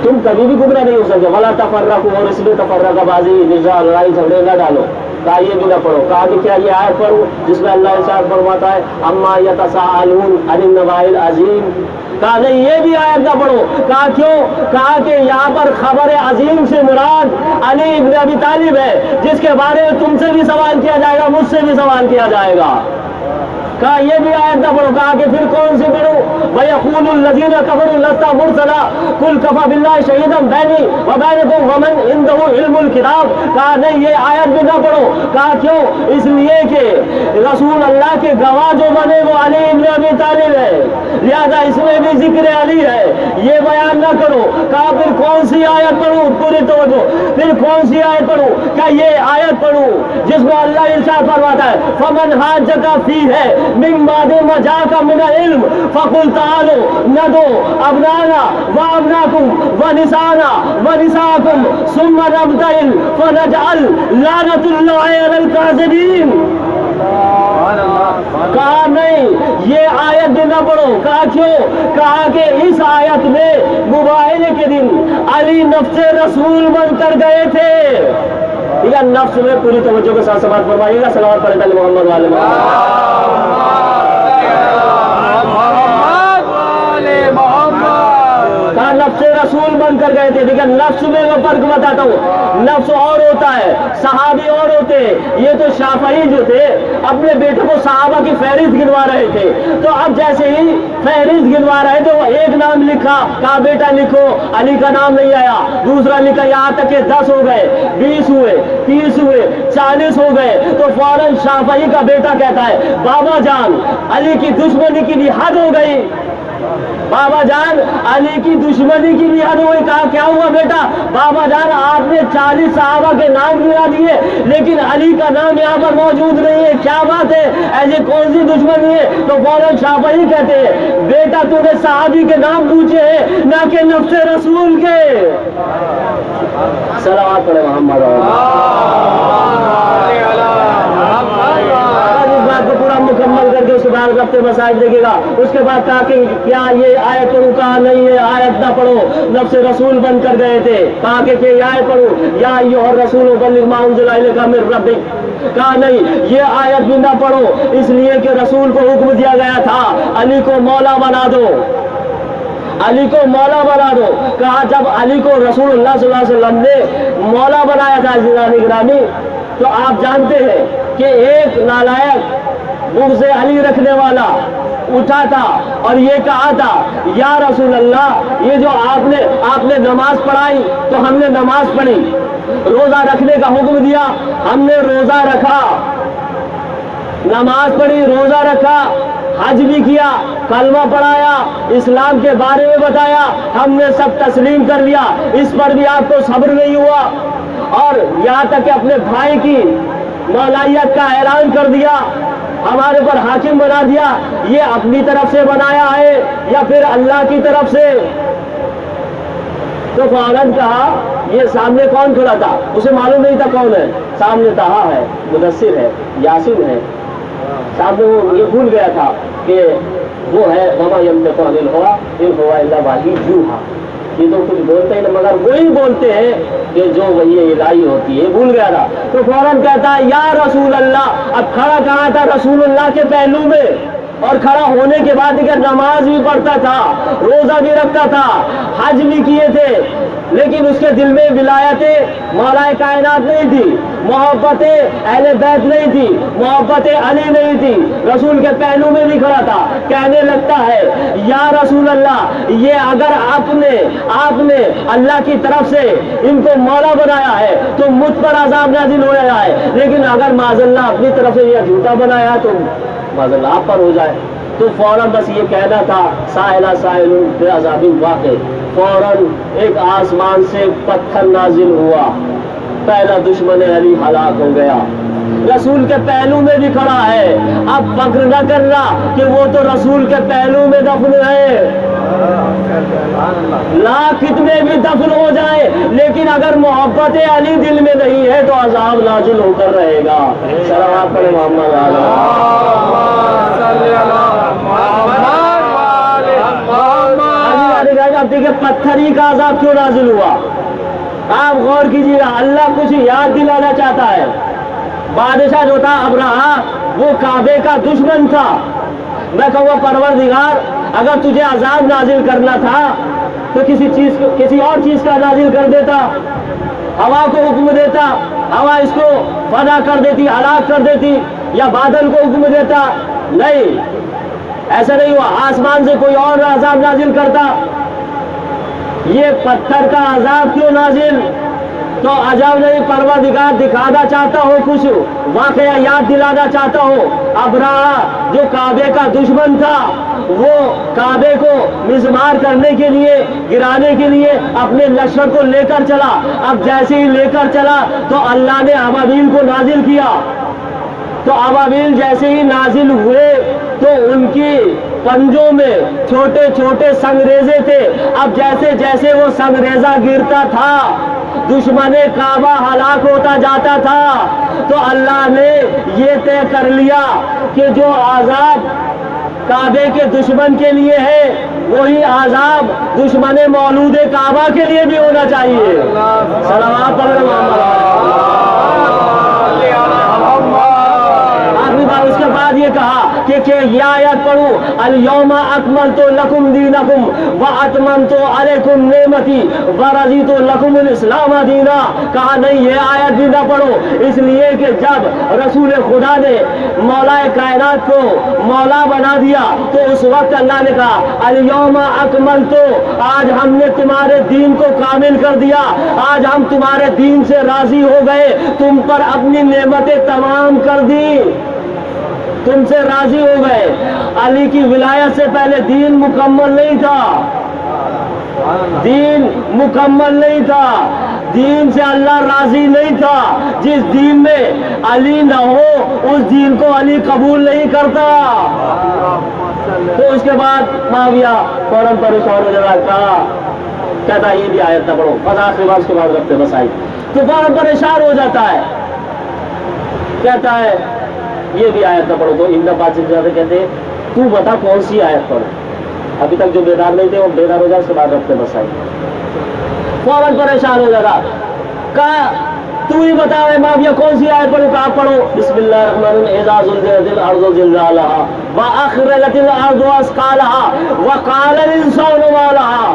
تم کبھی بھی گمراہ نہیں ہو سکتے. وَلَا تَفَرَّقُوا. اور اس میں تفرقہ بازی نزاع لڑائی جھگڑے نہ ڈالو. کہا یہ بھی نہ پڑھو. کہا کہ کیا یہ آیت پڑھوں جس میں اللہ ارشاد فرماتا ہے اما یتساءلون عن النبأ العظیم؟ کہا نہیں یہ بھی آیت نہ پڑھو. کہا کیوں؟ کہا کہ یہاں پر خبر عظیم سے مراد علی ابن ابی طالب ہے جس کے بارے میں تم سے بھی سوال کیا جائے گا مجھ سے بھی سوال کیا جائے گا. کہا یہ بھی آیت نہ پڑھو. کہا کہ پھر کون سی پڑھوں؟ وَيَقُولُ الَّذِينَ كَفَرُوا لَسْتَ مُرْسَلًا قُلْ كَفَىٰ بِاللَّهِ شَهِيدًا بَيْنِي وَبَيْنَكُمْ وَمَنْ عِندَهُ عِلْمُ الْكِتَابِ. کہا نہیں یہ آیت بھی نہ پڑھو. کہا کیوں؟ اس لیے کہ رسول اللہ کے گواہ جو بنے وہ علی ابن ابی طالب ہے، لہذا اس میں بھی ذکر علی ہے، یہ بیان نہ کرو. کہا پھر کون سی آیت پڑھوں؟ پوری توجہ. پھر کون سی آیت پڑھوں؟ کیا یہ آیت پڑھوں جس میں اللہ ارشاد فرماتا ہے فَمَنْ حَاجَّكَ فِيهِ مِنْ بَعْدِ مَا جَاءَكَ مِنَ الْعِلْمِ فَقُلْ تَعَالَوْا نَدْعُوا أَبْنَاءَنَا وَأَبْنَاءَكُمْ وَنِسَاءَنَا وَنِسَاءَكُمْ ثُمَّ نَبْتَهِلْ فَنَجْعَلْ لَعْنَةَ اللَّهِ عَلَى الْكَاذِبِينَ. کہا نہیں یہ آیت بھی نہ پڑھو. کہا کیوں؟ کہا کہ اس آیت میں مباہلے کے دن علی نفس رسول بن کر گئے تھے. ٹھیک ہے، نفس میں پوری توجہ کے ساتھ سماعت فرمائیے گا. صلوات پڑھیں پہلے محمد والے کہا نفس رسول بن کر گئے تھے. ٹھیک ہے، نفس میں میں فرق بتاتا ہوں. نفس اور ہوتا ہے، صحابی اور ہوتے. یہ تو شافعی جو تھے اپنے بیٹے کو صحابہ کی فہرست گنوا رہے تھے، تو اب جیسے ہی فہرست گنوا رہے تھے وہ ایک نام لکھا، کہا بیٹا لکھو، علی کا نام نہیں آیا. دوسرا لکھا، یہاں تک کہ 10 ہو گئے، 20 ہوئے، 30 ہوئے، 40 ہو گئے، تو فوراً شافعی کا بیٹا کہتا ہے بابا جان علی کی دشمنی کی بھی حد ہو گئی. بابا جان علی کی دشمنی کی بھی حد ہوئی. کہا کیا ہوا بیٹا؟ بابا جان آپ نے 40 صحابہ کے نام گنا دیے لیکن علی کا نام یہاں پر موجود نہیں ہے، کیا بات ہے؟ ایسی کون سی دشمنی ہے؟ تو فوراً شافعی کہتے ہیں بیٹا تو نے صحابی کے نام پوچھے ہیں نہ کہ نفس رسول کے. صلوات پڑھے محمد. اس بات کو پورا مکمل کر کے اس کے بعد ربط مسائل دیکھے گا. اس کے بعد کہا کہ کیا یہ آیت پڑھوں؟ کہا نہیں یہ آیت نہ پڑھو، نفس رسول بن کر گئے تھے. کہا کہ یہ آیت پڑھو یا ایھا الرسول بلغ ما انزل الیک من ربک. کہا نہیں یہ آیت بھی نہ پڑھو اس لیے کہ رسول کو حکم دیا گیا تھا علی کو مولا بنا دو، علی کو مولا بنا دو. کہا جب علی کو رسول اللہ صلی اللہ علیہ وسلم نے مولا بنایا تھا عزیزان گرامی، تو آپ جانتے ہیں کہ ایک نالائق بغض علی رکھنے والا اٹھا تھا اور یہ کہا تھا یا رسول اللہ یہ جو آپ نے نماز پڑھائی تو ہم نے نماز پڑھی، روزہ رکھنے کا حکم دیا ہم نے روزہ رکھا، نماز پڑھی، روزہ رکھا، حج بھی کیا، کلمہ پڑھایا، اسلام کے بارے میں بتایا، ہم نے سب تسلیم کر لیا. اس پر بھی آپ کو صبر نہیں ہوا اور یہاں تک کہ اپنے بھائی کی مولائیت کا اعلان کر دیا، ہمارے پر حاکم بنا دیا. یہ اپنی طرف سے بنایا ہے یا پھر اللہ کی طرف سے؟ تو فوراً کہا یہ سامنے کون کھڑا تھا؟ اسے معلوم نہیں تھا کون ہے. سامنے طہا ہے، مدثر ہے، یاسین ہے. سامنے وہ یہ بھول گیا تھا کہ وہ ہے وما ینطق عن الہویٰ ان هو الا وحی یوحیٰ. یہ تو کچھ بولتے ہیں مگر وہی بولتے ہیں کہ جو وہی الہی ہوتی ہے. بھول گیا تھا تو فوراً کہتا ہے یا رسول اللہ. اب کھڑا کہاں تھا؟ رسول اللہ کے پہلو میں. اور کھڑا ہونے کے بعد اگر نماز بھی پڑھتا تھا، روزہ بھی رکھتا تھا، حج بھی کیے تھے، لیکن اس کے دل میں ولایت مولا کائنات نہیں تھی، محبت اہل بیت نہیں تھی، محبت علی نہیں تھی. رسول کے پہلو میں بھی کھڑا تھا. کہنے لگتا ہے یا رسول اللہ یہ اگر آپ نے اللہ کی طرف سے ان کو مولا بنایا ہے تو مجھ پر عذاب نازل ہو رہا ہے، لیکن اگر معاذ اللہ اپنی طرف سے یہ جھوٹا بنایا تو معاذ اللہ آپ پر ہو جائے. تو فوراً بس یہ کہنا تھا سائلہ سائل بعذاب واقع. فوراً ایک آسمان سے پتھر نازل ہوا، پہلا دشمن علی ہلاک ہو گیا. رسول کے پہلو میں بھی کھڑا ہے. اب فخر نہ کرنا کہ وہ تو رسول کے پہلو میں دفن ہے. لاکھ کتنے بھی دفن ہو جائے لیکن اگر محبت علی دل میں نہیں ہے تو عذاب نازل ہو کر رہے گا. صلوات پڑھیں محمد اب دیکھیں پتھر ہی کا عذاب کیوں نازل ہوا. آپ غور کیجیے، اللہ کچھ یاد دلانا چاہتا ہے. بادشاہ جو تھا ابرہا وہ کعبے کا دشمن تھا. میں کہوں پروردگار اگر تجھے عذاب نازل کرنا تھا تو کسی اور چیز کا نازل کر دیتا، ہوا کو حکم دیتا، ہوا اس کو فنا کر دیتی، ہلاک کر دیتی، یا بادل کو حکم دیتا نہیں، ایسا نہیں ہوا آسمان سے کوئی اور عذاب نازل کرتا، یہ پتھر کا عذاب کیوں نازل؟ تو عجب نہیں، پروردگار دکھانا چاہتا ہو، کچھ واقعہ یاد دلانا چاہتا ہو۔ ابراہ جو کعبے کا دشمن تھا، وہ کعبے کو مسمار کرنے کے لیے، گرانے کے لیے اپنے لشکر کو لے کر چلا۔ اب جیسے ہی لے کر چلا تو اللہ نے ابابیل کو نازل کیا، تو ابابیل جیسے ہی نازل ہوئے تو ان کی پنجوں میں چھوٹے چھوٹے سنگریزے تھے۔ اب جیسے جیسے وہ سنگریزہ گرتا تھا دشمن کعبہ ہلاک ہوتا جاتا تھا۔ تو اللہ نے یہ طے کر لیا کہ جو عذاب کعبے کے دشمن کے لیے ہے وہی عذاب دشمن مولود کعبہ کے لیے بھی ہونا چاہیے۔ صلوات پڑھیں آخری بار اس کے بعد یہ کہا کہ یہ آیت پڑھو، الیوم اکملت لکم دینکم واتممت علیکم نعمتی ورضیت لکم الاسلام دینا۔ کہا نہیں، یہ آیت بھی نہ پڑھو، اس لیے کہ جب رسول خدا نے مولا کائنات کو مولا بنا دیا تو اس وقت اللہ نے کہا الیوم اکملت، آج ہم نے تمہارے دین کو کامل کر دیا، آج ہم تمہارے دین سے راضی ہو گئے، تم پر اپنی نعمتیں تمام کر دی، تم سے راضی ہو گئے۔ علی کی ولایت سے پہلے دین مکمل نہیں تھا، دین مکمل نہیں تھا، دین سے اللہ راضی نہیں تھا۔ جس دین میں علی نہ ہو اس دین کو علی قبول نہیں کرتا۔ تو اس کے بعد معاویہ فوراً پریشان ہو جاتا، کہتا یہ بھی آیت نہ پڑھو، بس آخری بار اس کے بعد رکھتے بس آئی، تو فوراً پریشان ہو جاتا ہے، کہتا ہے یہ بھی آیت نہ پڑھو۔ تو ان بات سے زیادہ کہتے ہیں تو بتا کون سی آیت پڑھو، ابھی تک جو بیدار نہیں تھے وہ بیدار ہو جائے، اس کے بعد رکھتے بس آئی، فوراً پریشان ہو جاتا، کہا تو ہی بتا معاویہ کون سی آیت پڑھو؟ کہا پڑھو بسم اللہ الرحمن الرحیم، اذا زلزلت الارض زلزالها واخرجت الارض اثقالها وقال الانسان ما لها۔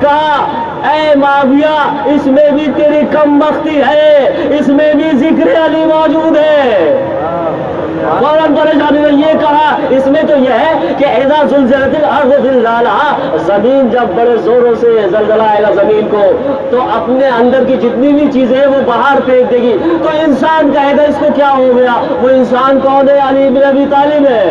کہا اے معاویہ اس میں بھی تیری کم بختی ہے، اس میں بھی ذکر علی موجود ہے۔ فوراً پریشانی میں یہ کہا اس میں تو یہ ہے کہ اذا زلزلت الارض زلزالها، زمین جب بڑے زوروں سے زلزلہ آئے گا زمین کو تو اپنے اندر کی جتنی بھی چیزیں وہ باہر پھینک دے گی، تو انسان کہے گا اس کو کیا ہو گیا؟ وہ انسان کون ہے؟ علی بن ابی طالب ہے۔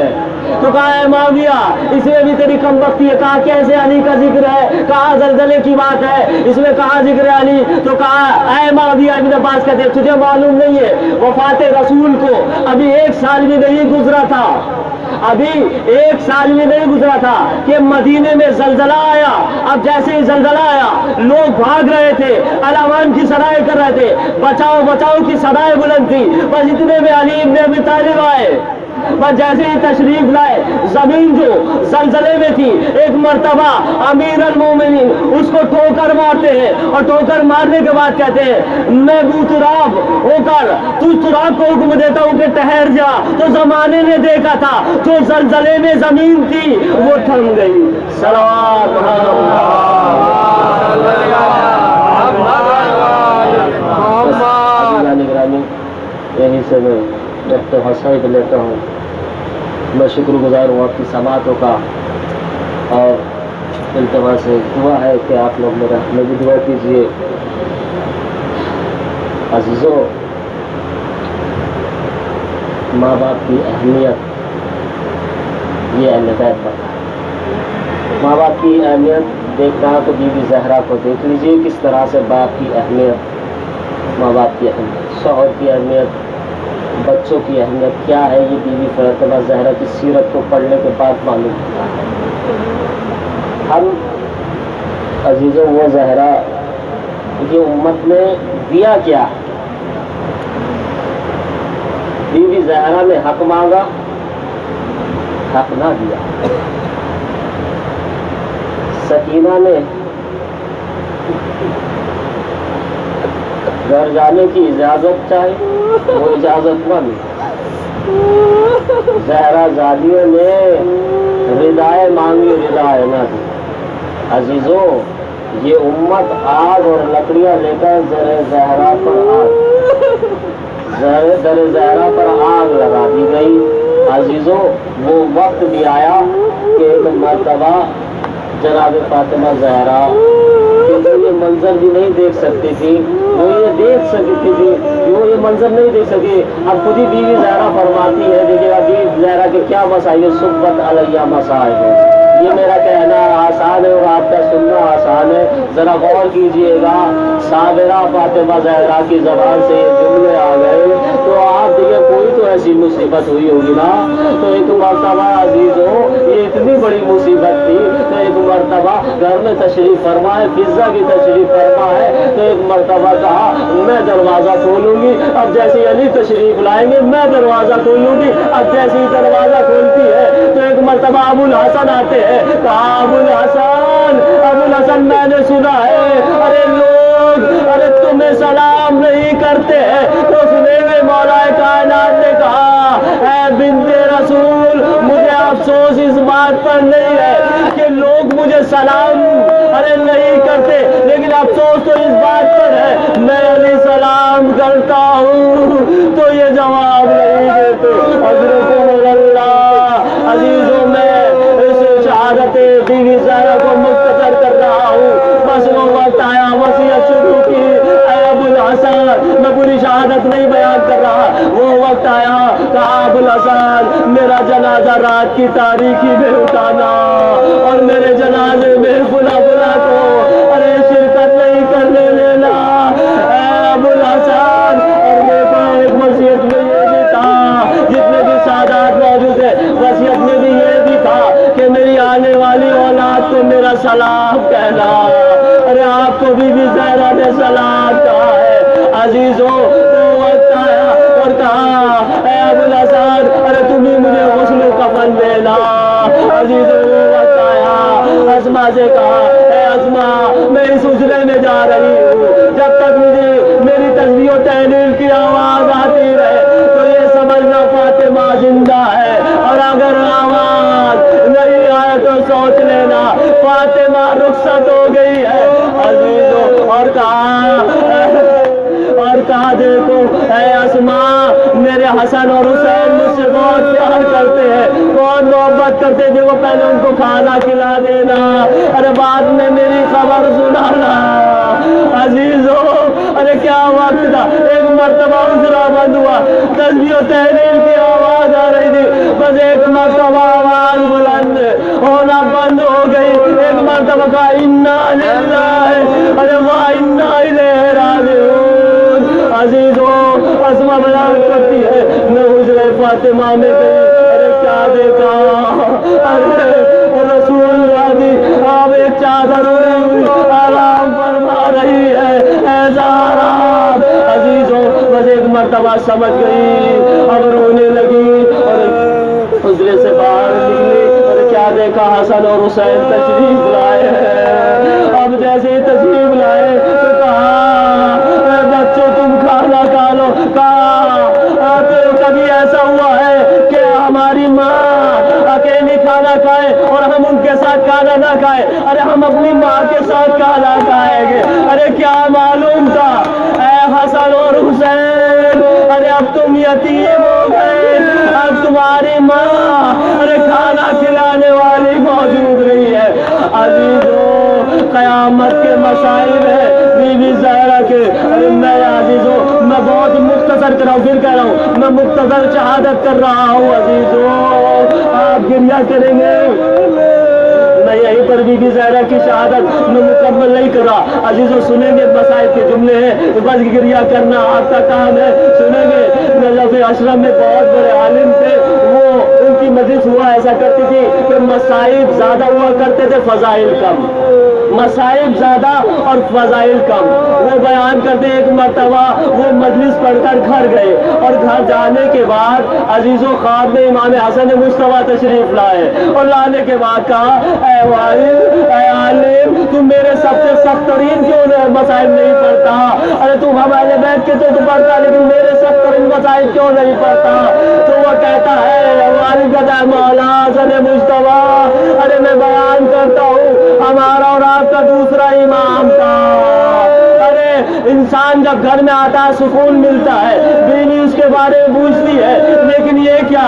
تو کہا اے معاویہ اس میں بھی تیری کم بختی ہے۔ کہا کیسے علی کا ذکر ہے؟ کہا زلزلے کی بات ہے، اس میں کہاں ذکر ہے علی؟ تو کہا اے معاویہ ابن عباس کہتے تجھے معلوم نہیں ہے وفات رسول کو ابھی 1 سال بھی نہیں گزرا تھا، ابھی 1 سال بھی نہیں گزرا تھا کہ مدینے میں زلزلہ آیا۔ اب جیسے ہی زلزلہ آیا لوگ بھاگ رہے تھے، الامان کی صدائیں کر رہے تھے، بچاؤ بچاؤ کی صدائیں بلند تھی، بس اتنے میں علی ابن ابی طالب آئے، بس جیسے ہی تشریف لائے زمین جو زلزلے میں تھی ایک مرتبہ امیر المومنین اس کو ٹھوکر مارتے ہیں، اور ٹھوکر مارنے کے بعد کہتے ہیں میں بوتراب ہو کر تجھ تراب کو حکم دیتا ہوں کہ ٹھہر جا۔ تو زمانے نے دیکھا تھا جو زلزلے میں زمین تھی وہ تھم گئی۔ صلوات یہیں سے میں ڈاکٹر حسین لیتا ہوں۔ میں شکر گزار ہوں آپ کی سماعتوں کا، اور التماس سے دعا ہے کہ آپ لوگ میرا بھی دعا کیجیے۔ عزیزوں، ماں باپ کی اہمیت یہ اہل بیت پر، ماں باپ کی اہمیت دیکھنا ہے تو بی بی زہرا کو دیکھ لیجیے کس طرح سے باپ کی اہمیت، ماں باپ کی اہمیت، شوہر کی اہمیت، بچوں کی اہمیت کیا ہے، یہ بی بی فاطمہ زہرا کی سیرت کو پڑھنے کے بعد معلوم ہوا۔ ہم عزیزوں وہ زہرا یہ امت نے دیا کیا؟ بی بی زہرا نے حق مانگا، حق نہ دیا۔ سکینہ نے گھر جانے کی اجازت چاہی، وہ اجازت نہ ملی۔ زہرا زادیوں نے ردائے مانگی، ردائے نہ دی۔ عزیزوں، یہ امت آگ اور لکڑیاں لے کر در زہرا پر آگ لگا دی گئی، عزیزوں وہ وقت بھی آیا کہ ایک مرتبہ جناب فاطمہ زہرا کہ وہ یہ منظر بھی نہیں دیکھ سکتی تھی، وہ یہ دیکھ سکتی تھی، وہ یہ منظر نہیں دیکھ سکی۔ اب خود ہی بیوی زہرا فرماتی ہے، دیکھیے ابھی زہرا کے کیا مسائل، صحبت علیہ مسائل ہے۔ یہ میرا کہنا آسان ہے اور آپ کا سننا آسان ہے، ذرا غور کیجئے گا۔ صابرہ فاطمہ زہرا کی زبان سے یہ جملے آ گئے تو آپ دیکھیں کوئی تو ایسی مصیبت ہوئی ہوگی نا۔ تو ایک مرتبہ عزیزوں یہ اتنی بڑی مصیبت تھی، تو ایک مرتبہ گھر میں تشریف فرما ہے، فضا کی تشریف فرما ہے، تو ایک مرتبہ کہا میں دروازہ کھولوں گی، اب جیسے علی تشریف لائیں گے میں دروازہ کھولوں گی، اب جیسے ہی دروازہ کھولتی ہے تو ایک مرتبہ ابو الحسن آتے ہیں، کہا ابو الحسن میں نے سنا ہے ارے لوگ ارے تمہیں سلام نہیں کرتے ہیں، تو سنے گے مولا کائنات نے کہا اے بنت رسول مجھے افسوس اس بات پر نہیں ہے کہ لوگ مجھے سلام ارے نہیں کرتے، لیکن افسوس تو اس بات پر ہے میں علی سلام کرتا ہوں تو یہ جواب نہیں دیتے۔ حضرت اللہ عزیزوں میں اس شہادت بیوی زہرا کو مختصر کر رہا ہوں، بس وہ وقت آیا وصیت شروع کی، اے ابو الحسن میں پوری شہادت نہیں بیان کر رہا، وہ وقت آیا کہا ابو الحسن میرا جنازہ رات کی تاریکی میں اٹھانا اور میرے جنازے میں فلاں کو ارے شرکت نہیں کرنے دینا اے ابو الحسن۔ اور دیکھو ایک وصیت میں یہ بھی تھا، جتنے بھی سادات موجود ہیں وصیت میں بھی یہ بھی تھا کہ میری آنے والی اولاد کو میرا سلام کہنا، ارے آپ کو بھی زہرا نے سلام کہا ہے۔ عزیزوں وہ وقت آیا اور کہا اے ابو الحسن ارے تم ہی مجھے غسل و کفن دینا۔ عزیزوں وہ وقت آیا، اسما سے کہا اے اسما میں اس حجرے میں جا رہی ہوں، جب تک مجھے میری تسبیح و تحلیل کی آواز آتی رہے تو یہ سمجھنا فاطمہ زندہ ہے، اور اگر آواز نہیں آئے تو سوچ لینا فاطمہ رخصت ہو گئی ہے۔ عزیزوں اور کہا دیکھو اے اسما میرے حسن اور حسین مجھ سے بہت پیار کرتے ہیں، بہت محبت کرتے ہیں، دیکھو پہلے ان کو کھانا کھلا دینا، ارے بعد میں میری خبر سنانا۔ عزیزوں ارے کیا وقت تھا، ایک مرتبہ حجرہ بند ہوا، تسبیح و تحلیل کی آواز آ رہی تھی، بس ایک مرتبہ آواز بلند ہونا بند ہو گئی، ایک مرتبہ کہا انا للہ ارے وہ انا الیہ راجعون۔ عزیزوں اسما بیان کرتی ہے میں حجرہ فاطمہ میں گئی، ارے کیا دیکھا ارے رسول راضی آپ ایک چادر اڑی ہوئی آرام فرما رہی ہے اے زہرا۔ عزیزوں بس ایک مرتبہ سمجھ گئی، اب رونے لگی اور حجرے سے باہر نکلی، اور کیا دیکھا حسن اور حسین تشریف لائے ہیں۔ اب جیسے ہی تشریف لائے تو کہا اے بچوں تم کھانا کھا لو، کہا کبھی ایسا ہوا ہے کہ ہماری ماں اکیلی کھانا کھائے اور ہم ان کے ساتھ کھانا نہ کھائے، ارے ہم اپنی ماں کے ساتھ کھانا کھائیں گے، ارے کیا معلوم تھا اے حسن اور حسین ارے اب تم یتیم ہو گئے، اب تمہاری ماں ارے کھانا کھلانے والی موجود نہیں ہے۔ عزیزوں قیامت کے مسائل ہے بیوی زہرا کے، ارے میں عزیزوں میں بہت مختصر کر رہا ہوں، پھر کہہ رہا ہوں میں مختصر شہادت کر رہا ہوں۔ عزیزوں آپ گریہ کریں گے، میں یہیں پر بی بی زہرا کی شہادت میں مکمل نہیں کر رہا۔ عزیزوں سنیں گے مسائل کے جملے ہیں، بس گریہ کرنا آپ کا کام ہے۔ سنیں گے نجف اشرف میں بہت بڑے عالم تھے، وہ ان کی مجلس ہوا ایسا کرتی تھی کہ مسائل زیادہ ہوا کرتے تھے فضائل کم، مسائل زیادہ اور فضائل کم۔ وہ بیان کرتے ایک مرتبہ وہ مجلس پڑھ کر گھر گئے، اور گھر جانے کے بعد عزیزوں خواب میں امام حسن مصطفیٰ تشریف لائے، اور لانے کے بعد کہا اے والد اے عالم تم میرے سب سے سخت ترین کیوں مسائل نہیں پڑھتا، ارے تم ہمارے بیٹھ کے تو پڑھتا لیکن میرے سخت ترین مسائل کیوں نہیں پڑھتا؟ تو وہ کہتا ہے والد کہتا ہے مولا حسن مصطفیٰ ارے میں بیان کرتا ہوں ہمارا اور آپ کا دوسرا امام تھا، ارے انسان جب گھر میں آتا ہے سکون ملتا ہے، بیوی اس کے بارے میں پوچھتی ہے لیکن یہ کیا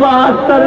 72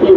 3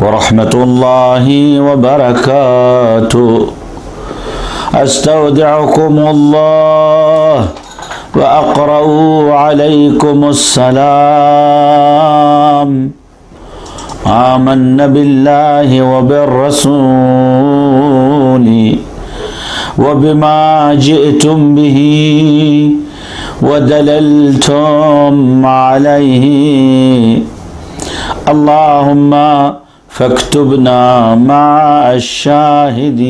ورحمة الله وبركاته. استودعكم الله وأقرأ عليكم السلام. آمنا بالله وبالرسول وبما جئتم به ودللتم عليه. اللهم فاكتبنا مع الشاهدين.